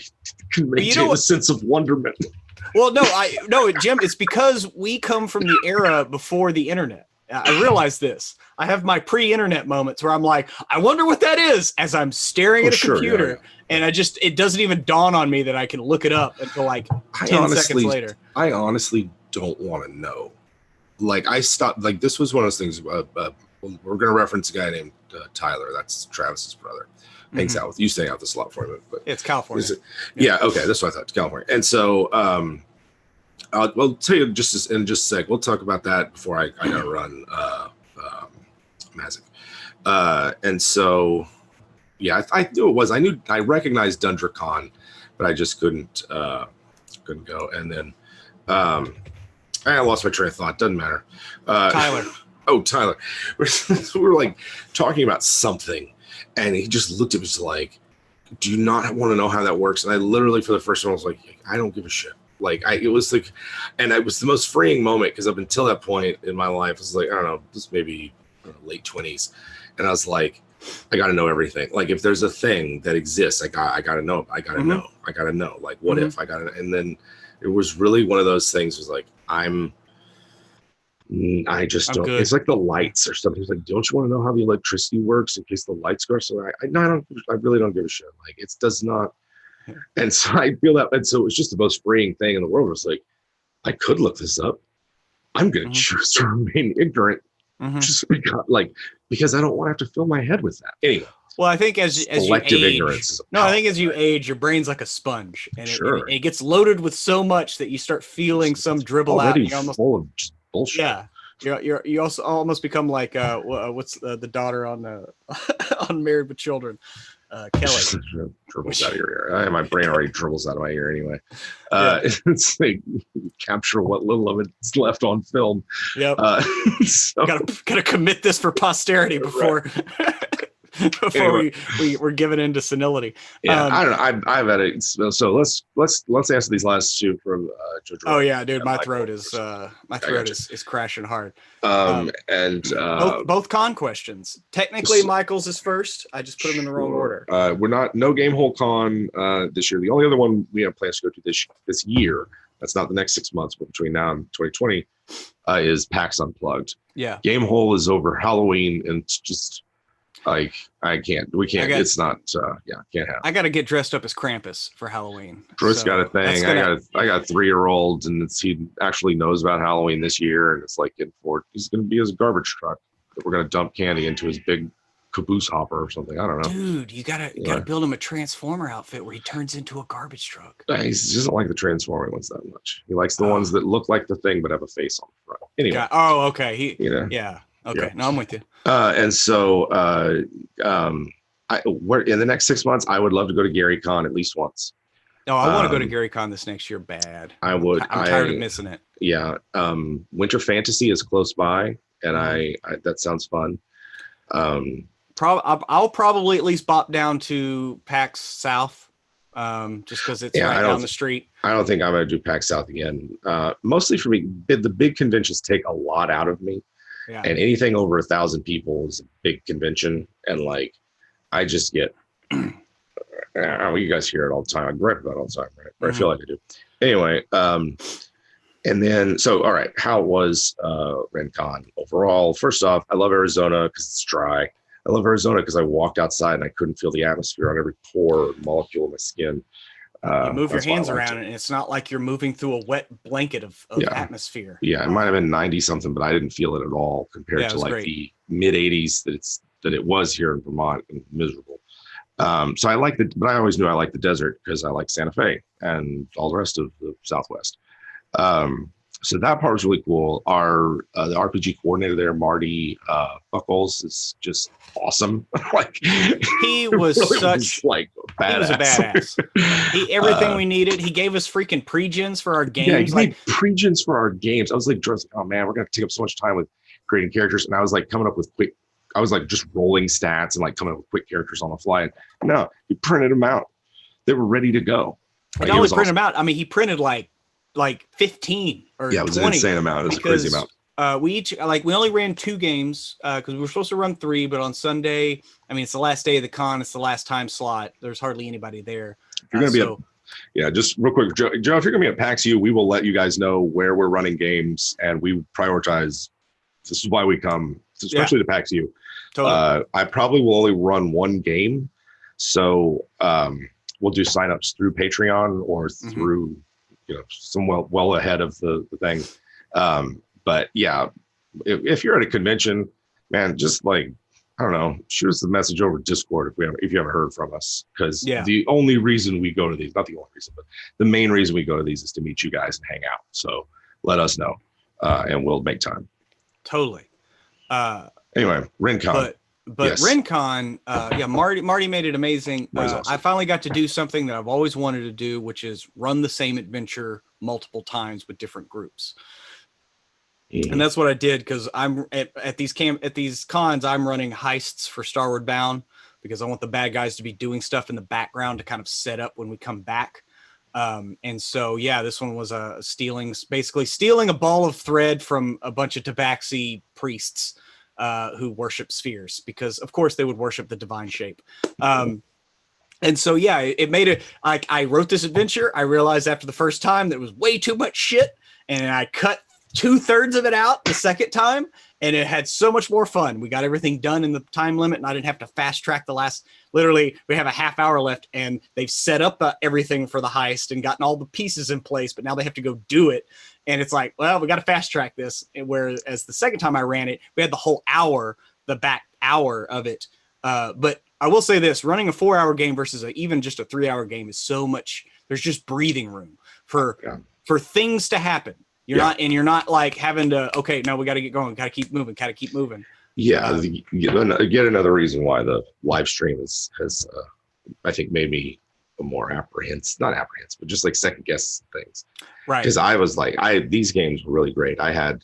can maintain a sense of wonderment.
Well, no, Jim, it's because we come from the era before the internet. I realize this. I have my pre-internet moments where I'm like, I wonder what that is, as I'm staring at a computer, and it doesn't even dawn on me that I can look it up until like 10 seconds later.
I honestly don't want to know. I stopped. This was one of those things. We're going to reference a guy named Tyler. That's Travis's brother. Hangs out with you. Stay out this a lot for him, but
it's California.
Okay, that's what I thought. It's California. And so, I'll tell you in just a sec. We'll talk about that before I gotta run Mazic. And so, I knew it was. I recognized DundraCon, but I just couldn't go. And then I lost my train of thought. Doesn't matter.
Tyler.
Oh, Tyler. We're like talking about something, and he just looked at me like, do you not want to know how that works? And I literally, for the first time, I was like, I don't give a shit. It was like, and it was the most freeing moment, because up until that point in my life, it was like, I don't know, just maybe late 20s. And I was like, I got to know everything. Like, if there's a thing that exists, I got to know. I got to know. I got to know. Like, what if I got to, and then it was really one of those things was like, I just don't. Good. It's like the lights or something. It's like, don't you want to know how the electricity works in case the lights go? So I really don't give a shit. Like, it does not. And so I feel that. And so it was just the most freeing thing in the world. It was like, I could look this up. I'm going to choose to remain ignorant, just because I don't want to have to fill my head with that. Anyway.
Well, I think as you age,
ignorance.
I think as you age, your brain's like a sponge, and it gets loaded with so much that you start feeling some dribble out.
You're almost full of just bullshit.
Yeah, you also almost become like what's the daughter on on Married with Children, Kelly.
Dribbles out of your ear. My brain already dribbles out of my ear anyway. It's like capture what little of it's left on film.
Yep. So. Gotta commit this for posterity before. Before we're given into senility.
Yeah, I don't know. I've had it. So let's answer these last two from Joe.
Oh yeah, dude, my throat is crashing hard. Both con questions. Technically, Michael's is first. I just put them in the wrong order.
We're no Game Hole Con this year. The only other one we have plans to go to this year. That's not the next 6 months, but between now and 2020 is PAX Unplugged.
Yeah,
Game Hole is over Halloween, and it's just. We can't. It's not. Can't have.
I got to get dressed up as Krampus for Halloween.
Bruce got a thing. I got 3-year-olds, and he actually knows about Halloween this year, and it's like he's going to be his garbage truck that we're going to dump candy into his big caboose hopper or something. I don't know.
Dude, you gotta build him a Transformer outfit where he turns into a garbage truck.
He doesn't like the Transforming ones that much. He likes the ones that look like the thing but have a face on the front. Anyway.
Okay. Yeah. Okay. Yeah. No, I'm with you.
And so, we're in the next 6 months. I would love to go to Gary Con at least once.
No, I want to go to Gary Con this next year. Bad.
I would.
I'm tired of missing it.
Yeah. Winter Fantasy is close by, and I that sounds fun.
I'll probably at least bop down to PAX South, just because it's right down the street.
I don't think I'm going to do PAX South again. Mostly for me, the big conventions take a lot out of me.
Yeah.
And anything over 1,000 people is a big convention. And like, I just get, you guys hear it all the time. I gripe about it all the time, right? Or I feel like I do. Anyway, and then, so, all right, how was RenCon overall? First off, I love Arizona because it's dry. I love Arizona because I walked outside and I couldn't feel the atmosphere on every pore and molecule of my skin.
You move your hands around and it's not like you're moving through a wet blanket of atmosphere.
Yeah, it might have been 90 something, but I didn't feel it at all compared to like the mid 80s that it was here in Vermont, and miserable. So I like but I always knew I liked the desert because I like Santa Fe and all the rest of the Southwest. So that part was really cool. Our the RPG coordinator there, Marty Buckles, is just awesome. Like
he was really
such like badass.
He was a badass. Everything we needed. He gave us freaking pre-gens for our games.
Yeah, he made pre-gens for our games. I was like, oh man, we're gonna take up so much time with creating characters, and I was like coming up with quick. I was like just rolling stats and like coming up with quick characters on the fly. And no, he printed them out. They were ready to go.
Like, not only printed them out. I mean, he printed like 15 or 20.
Yeah, it was an insane amount. It was a crazy amount.
We only ran 2 games because we were supposed to run 3, but on Sunday, I mean, it's the last day of the con. It's the last time slot. There's hardly anybody there.
If you're going to be just real quick, Joe, if you're going to be at PAX U, we will let you guys know where we're running games, and we prioritize. This is why we come, especially to PAX U. Totally. I probably will only run 1 game. So we'll do signups through Patreon or through, some well ahead of the thing. But yeah, if you're at a convention, man, just like, I don't know, shoot us the message over Discord if you haven't heard from us. Because the only reason we go to these, not the only reason, but the main reason we go to these is to meet you guys and hang out. So let us know and we'll make time.
Totally.
Anyway, RenCon.
But yes. RenCon, Marty made it amazing. Awesome. I finally got to do something that I've always wanted to do, which is run the same adventure multiple times with different groups. Mm-hmm. And that's what I did because I'm at these cons. I'm running heists for Starward Bound because I want the bad guys to be doing stuff in the background to kind of set up when we come back. And so this one was basically stealing a ball of thread from a bunch of Tabaxi priests. Who worship spheres because of course they would worship the divine shape. And so, it made it like I wrote this adventure. I realized after the first time there was way too much shit and I cut 2/3 of it out the second time. And it had so much more fun. We got everything done in the time limit and I didn't have to fast track the last, literally we have a half hour left and they've set up everything for the heist and gotten all the pieces in place, but now they have to go do it. And it's like, well, we got to fast track this. Whereas the second time I ran it, we had the whole hour, the back hour of it. But I will say this, running a 4-hour game versus even just a 3-hour game is so much, there's just breathing room for things to happen. You're not like having to, okay, no, we got to get going. Got to keep moving.
Yeah. Yet another reason why the live stream has I think made me more not apprehensive, but just like second guess things.
Right.
Because I was like, these games were really great. I had,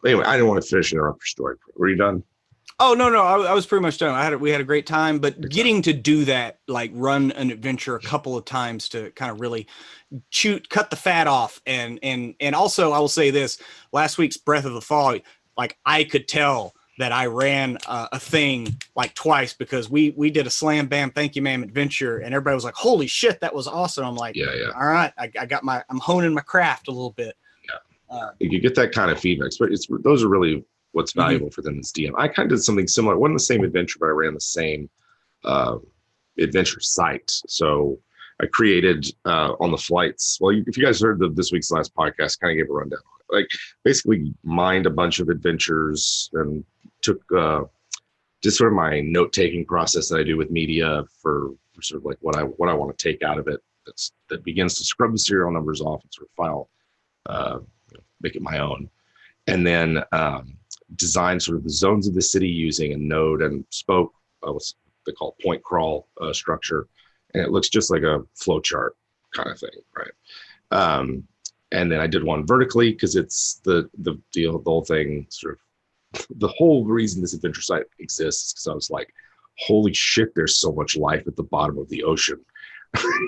anyway, I didn't want to finish interrupt your story. Were you done?
Oh, no. I was pretty much done. We had a great time, but getting to do that, like run an adventure a couple of times to kind of really cut the fat off. And also I will say this, last week's Breath of the Fall, like I could tell that I ran a thing like twice because we did a slam bam, thank you ma'am adventure. And everybody was like, holy shit, that was awesome. I'm like, all right, I'm honing my craft a little bit.
Yeah. You get that kind of feedback. Those are really what's valuable for them as DM. I kind of did something similar. It wasn't the same adventure, but I ran the same adventure site. So I created on the flights. Well, if you guys heard this week's last podcast, kind of gave a rundown. Like basically mined a bunch of adventures and took just sort of my note-taking process that I do with media for sort of like what I want to take out of it. That begins to scrub the serial numbers off and sort of file, make it my own. And then design sort of the zones of the city using a node and spoke, what they call point crawl structure. And it looks just like a flow chart kind of thing, right? And then I did one vertically because it's the whole thing sort of the whole reason this adventure site exists because I was like, holy shit, there's so much life at the bottom of the ocean.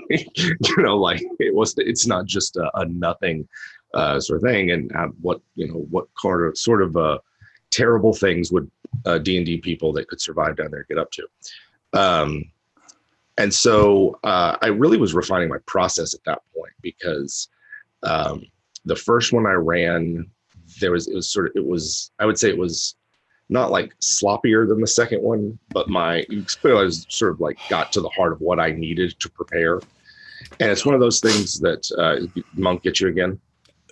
Like it's not just a nothing sort of thing, and what sort of terrible things would D&D people that could survive down there get up to. And so I really was refining my process at that point, because the first one I ran, I would say it was not like sloppier than the second one, but I was sort of like got to the heart of what I needed to prepare. And it's one of those things that Monk, get you again?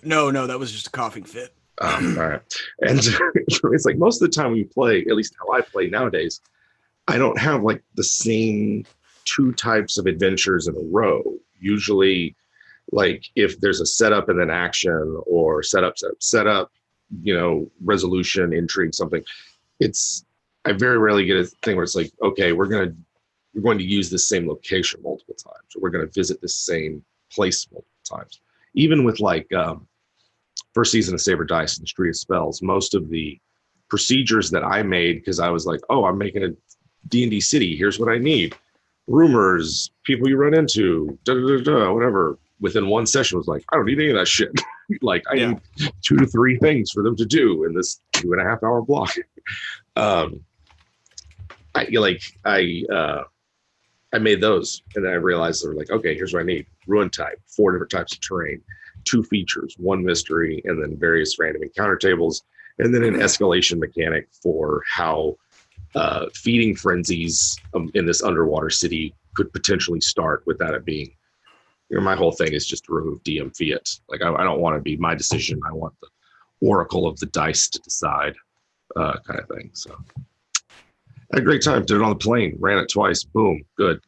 No, that was just a coughing fit.
All right. And it's like most of the time we play, at least how I play nowadays, I don't have like the same two types of adventures in a row. Usually, like if there's a setup and then action, or setup, resolution, intrigue, something. I very rarely get a thing where it's like, okay, we're going to use this same location multiple times, or we're going to visit this same place multiple times. Even with like first season of Saber Dice and Street of Spells, most of the procedures that I made, because I was like, oh, I'm making a D&D city, here's what I need. Rumors, people you run into, whatever. Within one session was like, I don't need any of that shit. Like I need 2 to 3 things for them to do in this 2.5 hour block. I made those, and then I realized they were like, okay, here's what I need: ruin type, 4 different types of terrain, 2 features, 1 mystery, and then various random encounter tables, and then an escalation mechanic for how feeding frenzies in this underwater city could potentially start without it being. My whole thing is just to remove DM fiat. Like I don't want to be my decision. I want the oracle of the dice to decide, kind of thing. So I had a great time. Did it on the plane. Ran it twice. Boom. Good.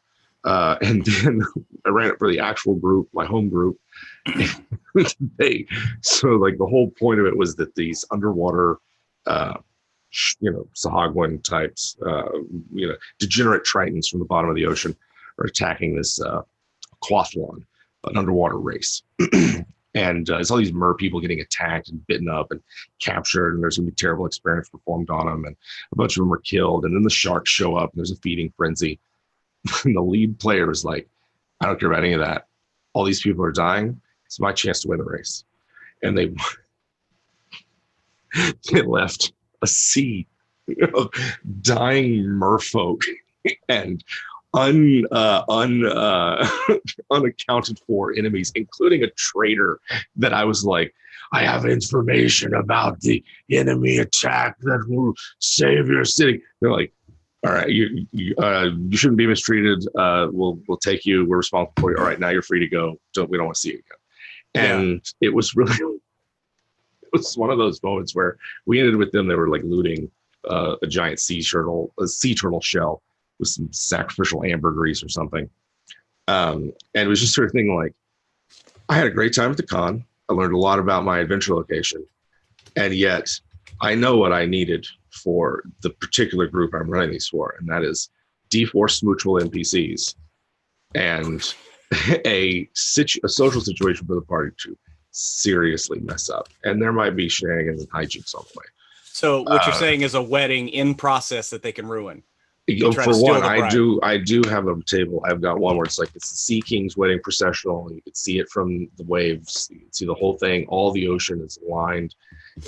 And then I ran it for the actual group, my home group. So like the whole point of it was that these underwater, Sahagwan types, degenerate tritons from the bottom of the ocean are attacking this Quathlon, an underwater race. And it's all these mer people getting attacked and bitten up and captured, and there's going to be terrible experiments performed on them, and a bunch of them are killed. And then the sharks show up, and there's a feeding frenzy. And the lead player is like, I don't care about any of that. All these people are dying. It's my chance to win the race. And they left a sea of dying merfolk and unaccounted for enemies, including a traitor that I was like, I have information about the enemy attack that will save your city. They're like, all right, you shouldn't be mistreated. We'll take you. We're responsible for you. All right, now you're free to go. We don't want to see you again. And it was one of those moments where we ended with them. They were like looting a giant sea turtle shell with some sacrificial ambergris or something. And it was just sort of thing like, I had a great time at the con. I learned a lot about my adventure location. And yet I know what I needed for the particular group I'm running these for. And that is D4 smoochable NPCs and a social situation for the party to seriously mess up. And there might be shenanigans and hijinks on the way.
So what you're saying is a wedding in process that they can ruin.
For one, I do have a table. I've got one where it's like it's the Sea King's wedding processional, and you can see it from the waves. You can see the whole thing. All the ocean is aligned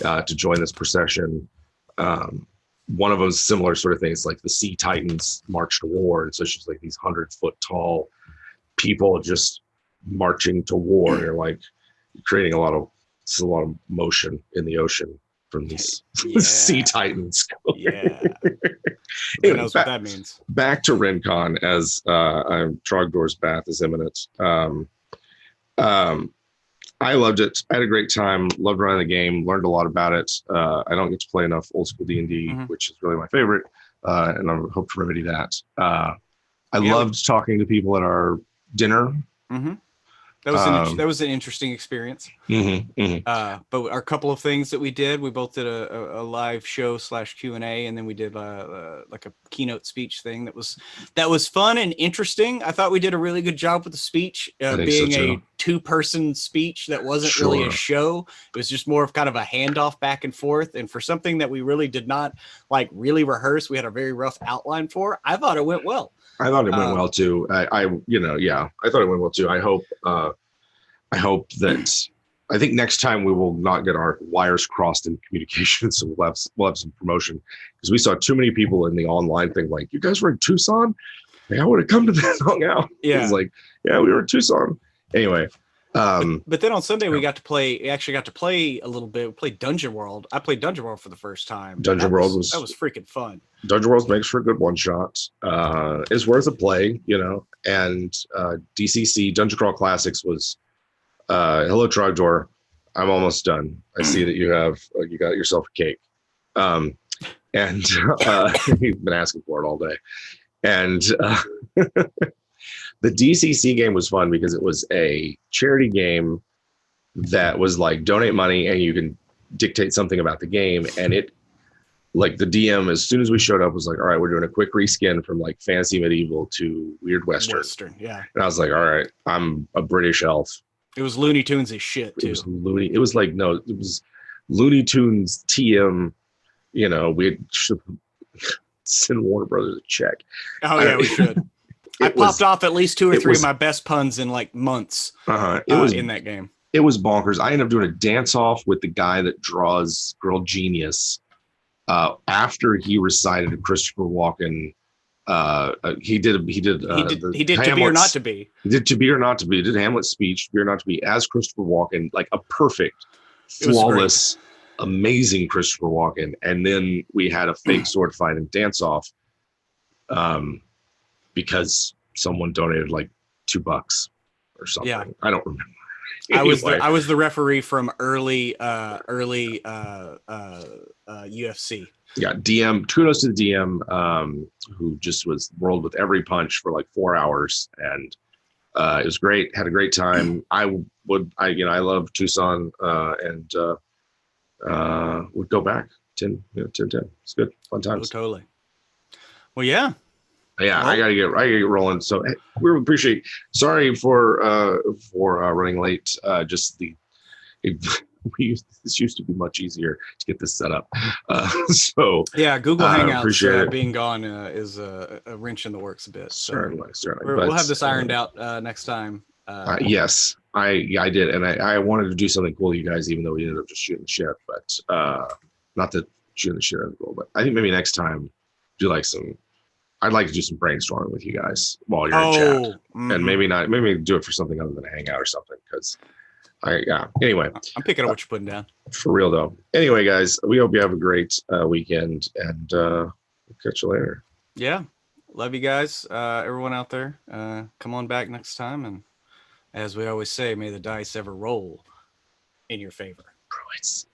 to join this procession. One of them is similar sort of thing. It's like the Sea Titans march to war, and so it's just like these 100-foot tall people just marching to war. You're like creating a lot of motion in the ocean from these Sea Titans.
Yeah.
Anyway,
Who knows what that means?
Back to RenCon, as Trogdor's bath is imminent. I loved it. I had a great time. Loved running the game. Learned a lot about it. I don't get to play enough old school D&D, which is really my favorite, and I hope to remedy that. I loved talking to people at our dinner.
That was an interesting experience. But our couple of things that we did, we both did a live show / Q&A, and then we did like a keynote speech thing that was fun and interesting. I thought we did a really good job with the speech, being a 2-person speech that wasn't really a show. It was just more of kind of a handoff back and forth. And for something that we really did not like really rehearse, we had a very rough outline for. I thought it went well.
I thought it went well too. I thought it went well too. I hope that
I think next time we will not get our wires crossed in communication, so we'll have some promotion, because we saw too many people in the online thing like, you guys were in Tucson? Like, I would have come to that hangout.
Yeah.
It was like, yeah, we were in Tucson. Anyway.
But then on Sunday we actually got to play a little bit. We played Dungeon World. I played Dungeon World for the first time.
Dungeon World
was freaking fun.
Dungeon World makes for a good one shot. It's worth a play, you know. And DCC Dungeon Crawl Classics was hello Trogdor. I'm almost done. I see that you got yourself a cake. And you've been asking for it all day. And the DCC game was fun because it was a charity game that was like donate money and you can dictate something about the game. And it, like, the DM, as soon as we showed up, was like, all right, we're doing a quick reskin from like fantasy medieval to weird Western.
Yeah.
And I was like, all right, I'm a British elf.
It was Looney Tunes as shit too.
It was Looney Tunes TM. You know, we should send Warner Brothers a check.
Oh yeah, we should. I popped off at least 2 or 3 of my best puns in like months.
It was
in that game.
It was bonkers. I ended up doing a dance off with the guy that draws Girl Genius after he recited Christopher Walken. He did
To Be or Not to Be.
He did To Be or Not to Be. He did Hamlet's speech, To Be or Not to Be, as Christopher Walken, like a perfect, flawless, amazing Christopher Walken. And then we had a fake sword fight and dance off. Because someone donated like $2 or something. Yeah. I don't remember. Anyway.
I was the referee from early UFC.
Yeah, DM. Kudos to the DM, who just was rolled with every punch for like 4 hours, and it was great. Had a great time. I love Tucson, and would go back 10. It's good, fun times.
Oh, totally. Well, yeah.
Yeah, I gotta get rolling. So we really appreciate. Sorry for running late. This used to be much easier to get this set up. So
yeah, Google Hangouts being gone is a wrench in the works a bit. So
certainly.
We'll have this ironed out next time.
Yes, I did, and I wanted to do something cool to you guys, even though we ended up just shooting the shit. But not that shooting the shit out of the goal. But I think maybe next time do like some. I'd like to do some brainstorming with you guys while you're in chat, and maybe do it for something other than a hangout or something. Because anyway,
I'm picking up what you're putting down
for real though. Anyway, guys, we hope you have a great weekend, and we'll catch you later.
Yeah, love you guys, everyone out there. Come on back next time, and as we always say, may the dice ever roll in your favor.
Druids.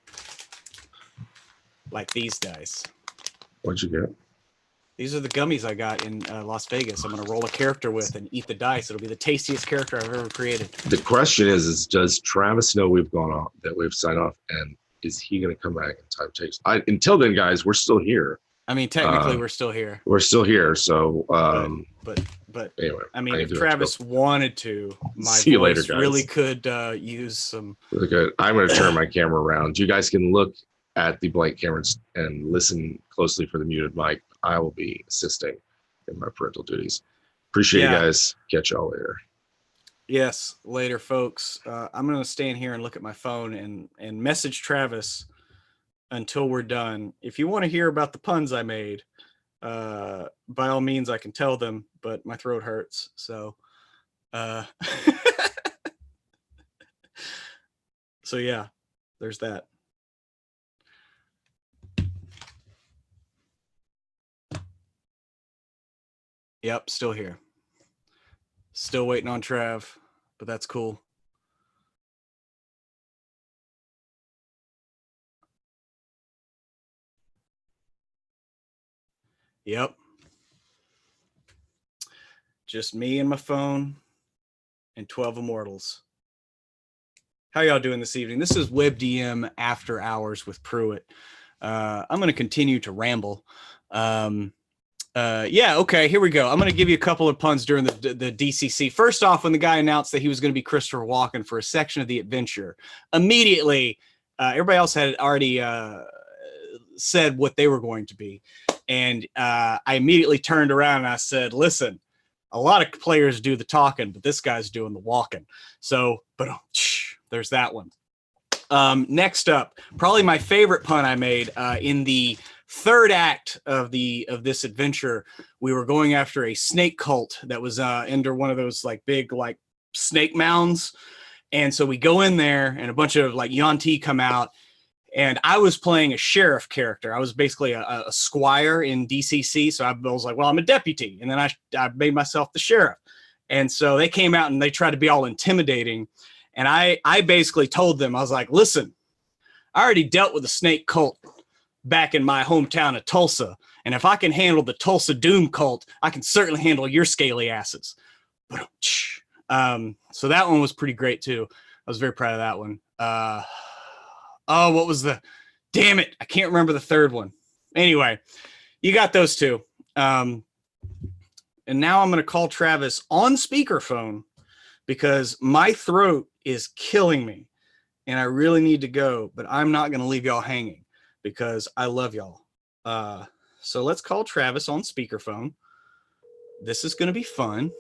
Like these dice.
What'd you get?
These are the gummies I got in Las Vegas. I'm going to roll a character with and eat the dice. It'll be the tastiest character I've ever created.
The question is does Travis know we've gone off, that we've signed off, and is he going to come back in time takes? Until then, guys, we're still here.
I mean, technically, we're still here.
We're still here. So,
but
anyway,
I mean, if Travis wanted to, my
See you
voice
later, guys.
really could use some.
Really good. I'm going to turn my camera around. You guys can look at the blank cameras and listen closely for the muted mic. I will be assisting in my parental duties. Appreciate you guys. Catch y'all later.
Yes, later, folks. I'm going to stand here and look at my phone and message Travis until we're done. If you want to hear about the puns I made, by all means, I can tell them, but my throat hurts. So, so yeah, there's that. Yep, still here. Still waiting on Trav, but that's cool. Yep. Just me and my phone and 12 Immortals. How y'all doing this evening? This is WebDM After Hours with Pruitt. I'm going to continue to ramble. Okay, here we go. I'm going to give you a couple of puns during the DCC. First off, when the guy announced that he was going to be Christopher Walken for a section of the adventure, immediately, everybody else had already said what they were going to be. And I immediately turned around and I said, listen, a lot of players do the talking, but this guy's doing the walking. So, but there's that one. Next up, probably my favorite pun I made in the third act of this adventure. We were going after a snake cult that was under one of those like big like snake mounds, and so we go in there, and a bunch of like Yuan-ti come out, and I was playing a sheriff character. I was basically a squire in DCC, so I was like, well, I'm a deputy, and then I made myself the sheriff, and so they came out and they tried to be all intimidating. And I basically told them, I was like, listen, I already dealt with the snake cult back in my hometown of Tulsa. And if I can handle the Tulsa Doom cult, I can certainly handle your scaly asses. So that one was pretty great too. I was very proud of that one. What was damn it. I can't remember the third one. Anyway, you got those two. And now I'm going to call Travis on speakerphone because my throat is killing me and I really need to go, but I'm not going to leave y'all hanging because I love y'all. So let's call Travis on speakerphone. This is going to be fun.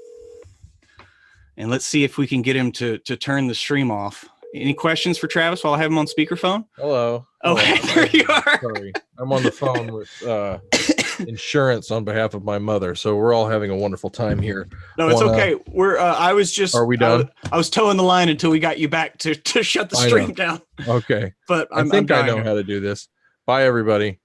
And let's see if we can get him to turn the stream off. Any questions for Travis while I have him on speakerphone?
Hello.
Oh, there you are.
Sorry. I'm on the phone with insurance on behalf of my mother. So we're all having a wonderful time here.
No, it's okay. I was just.
Are we done?
I was towing the line until we got you back to shut the stream down.
Okay.
But
I think I know how to do this. Bye, everybody.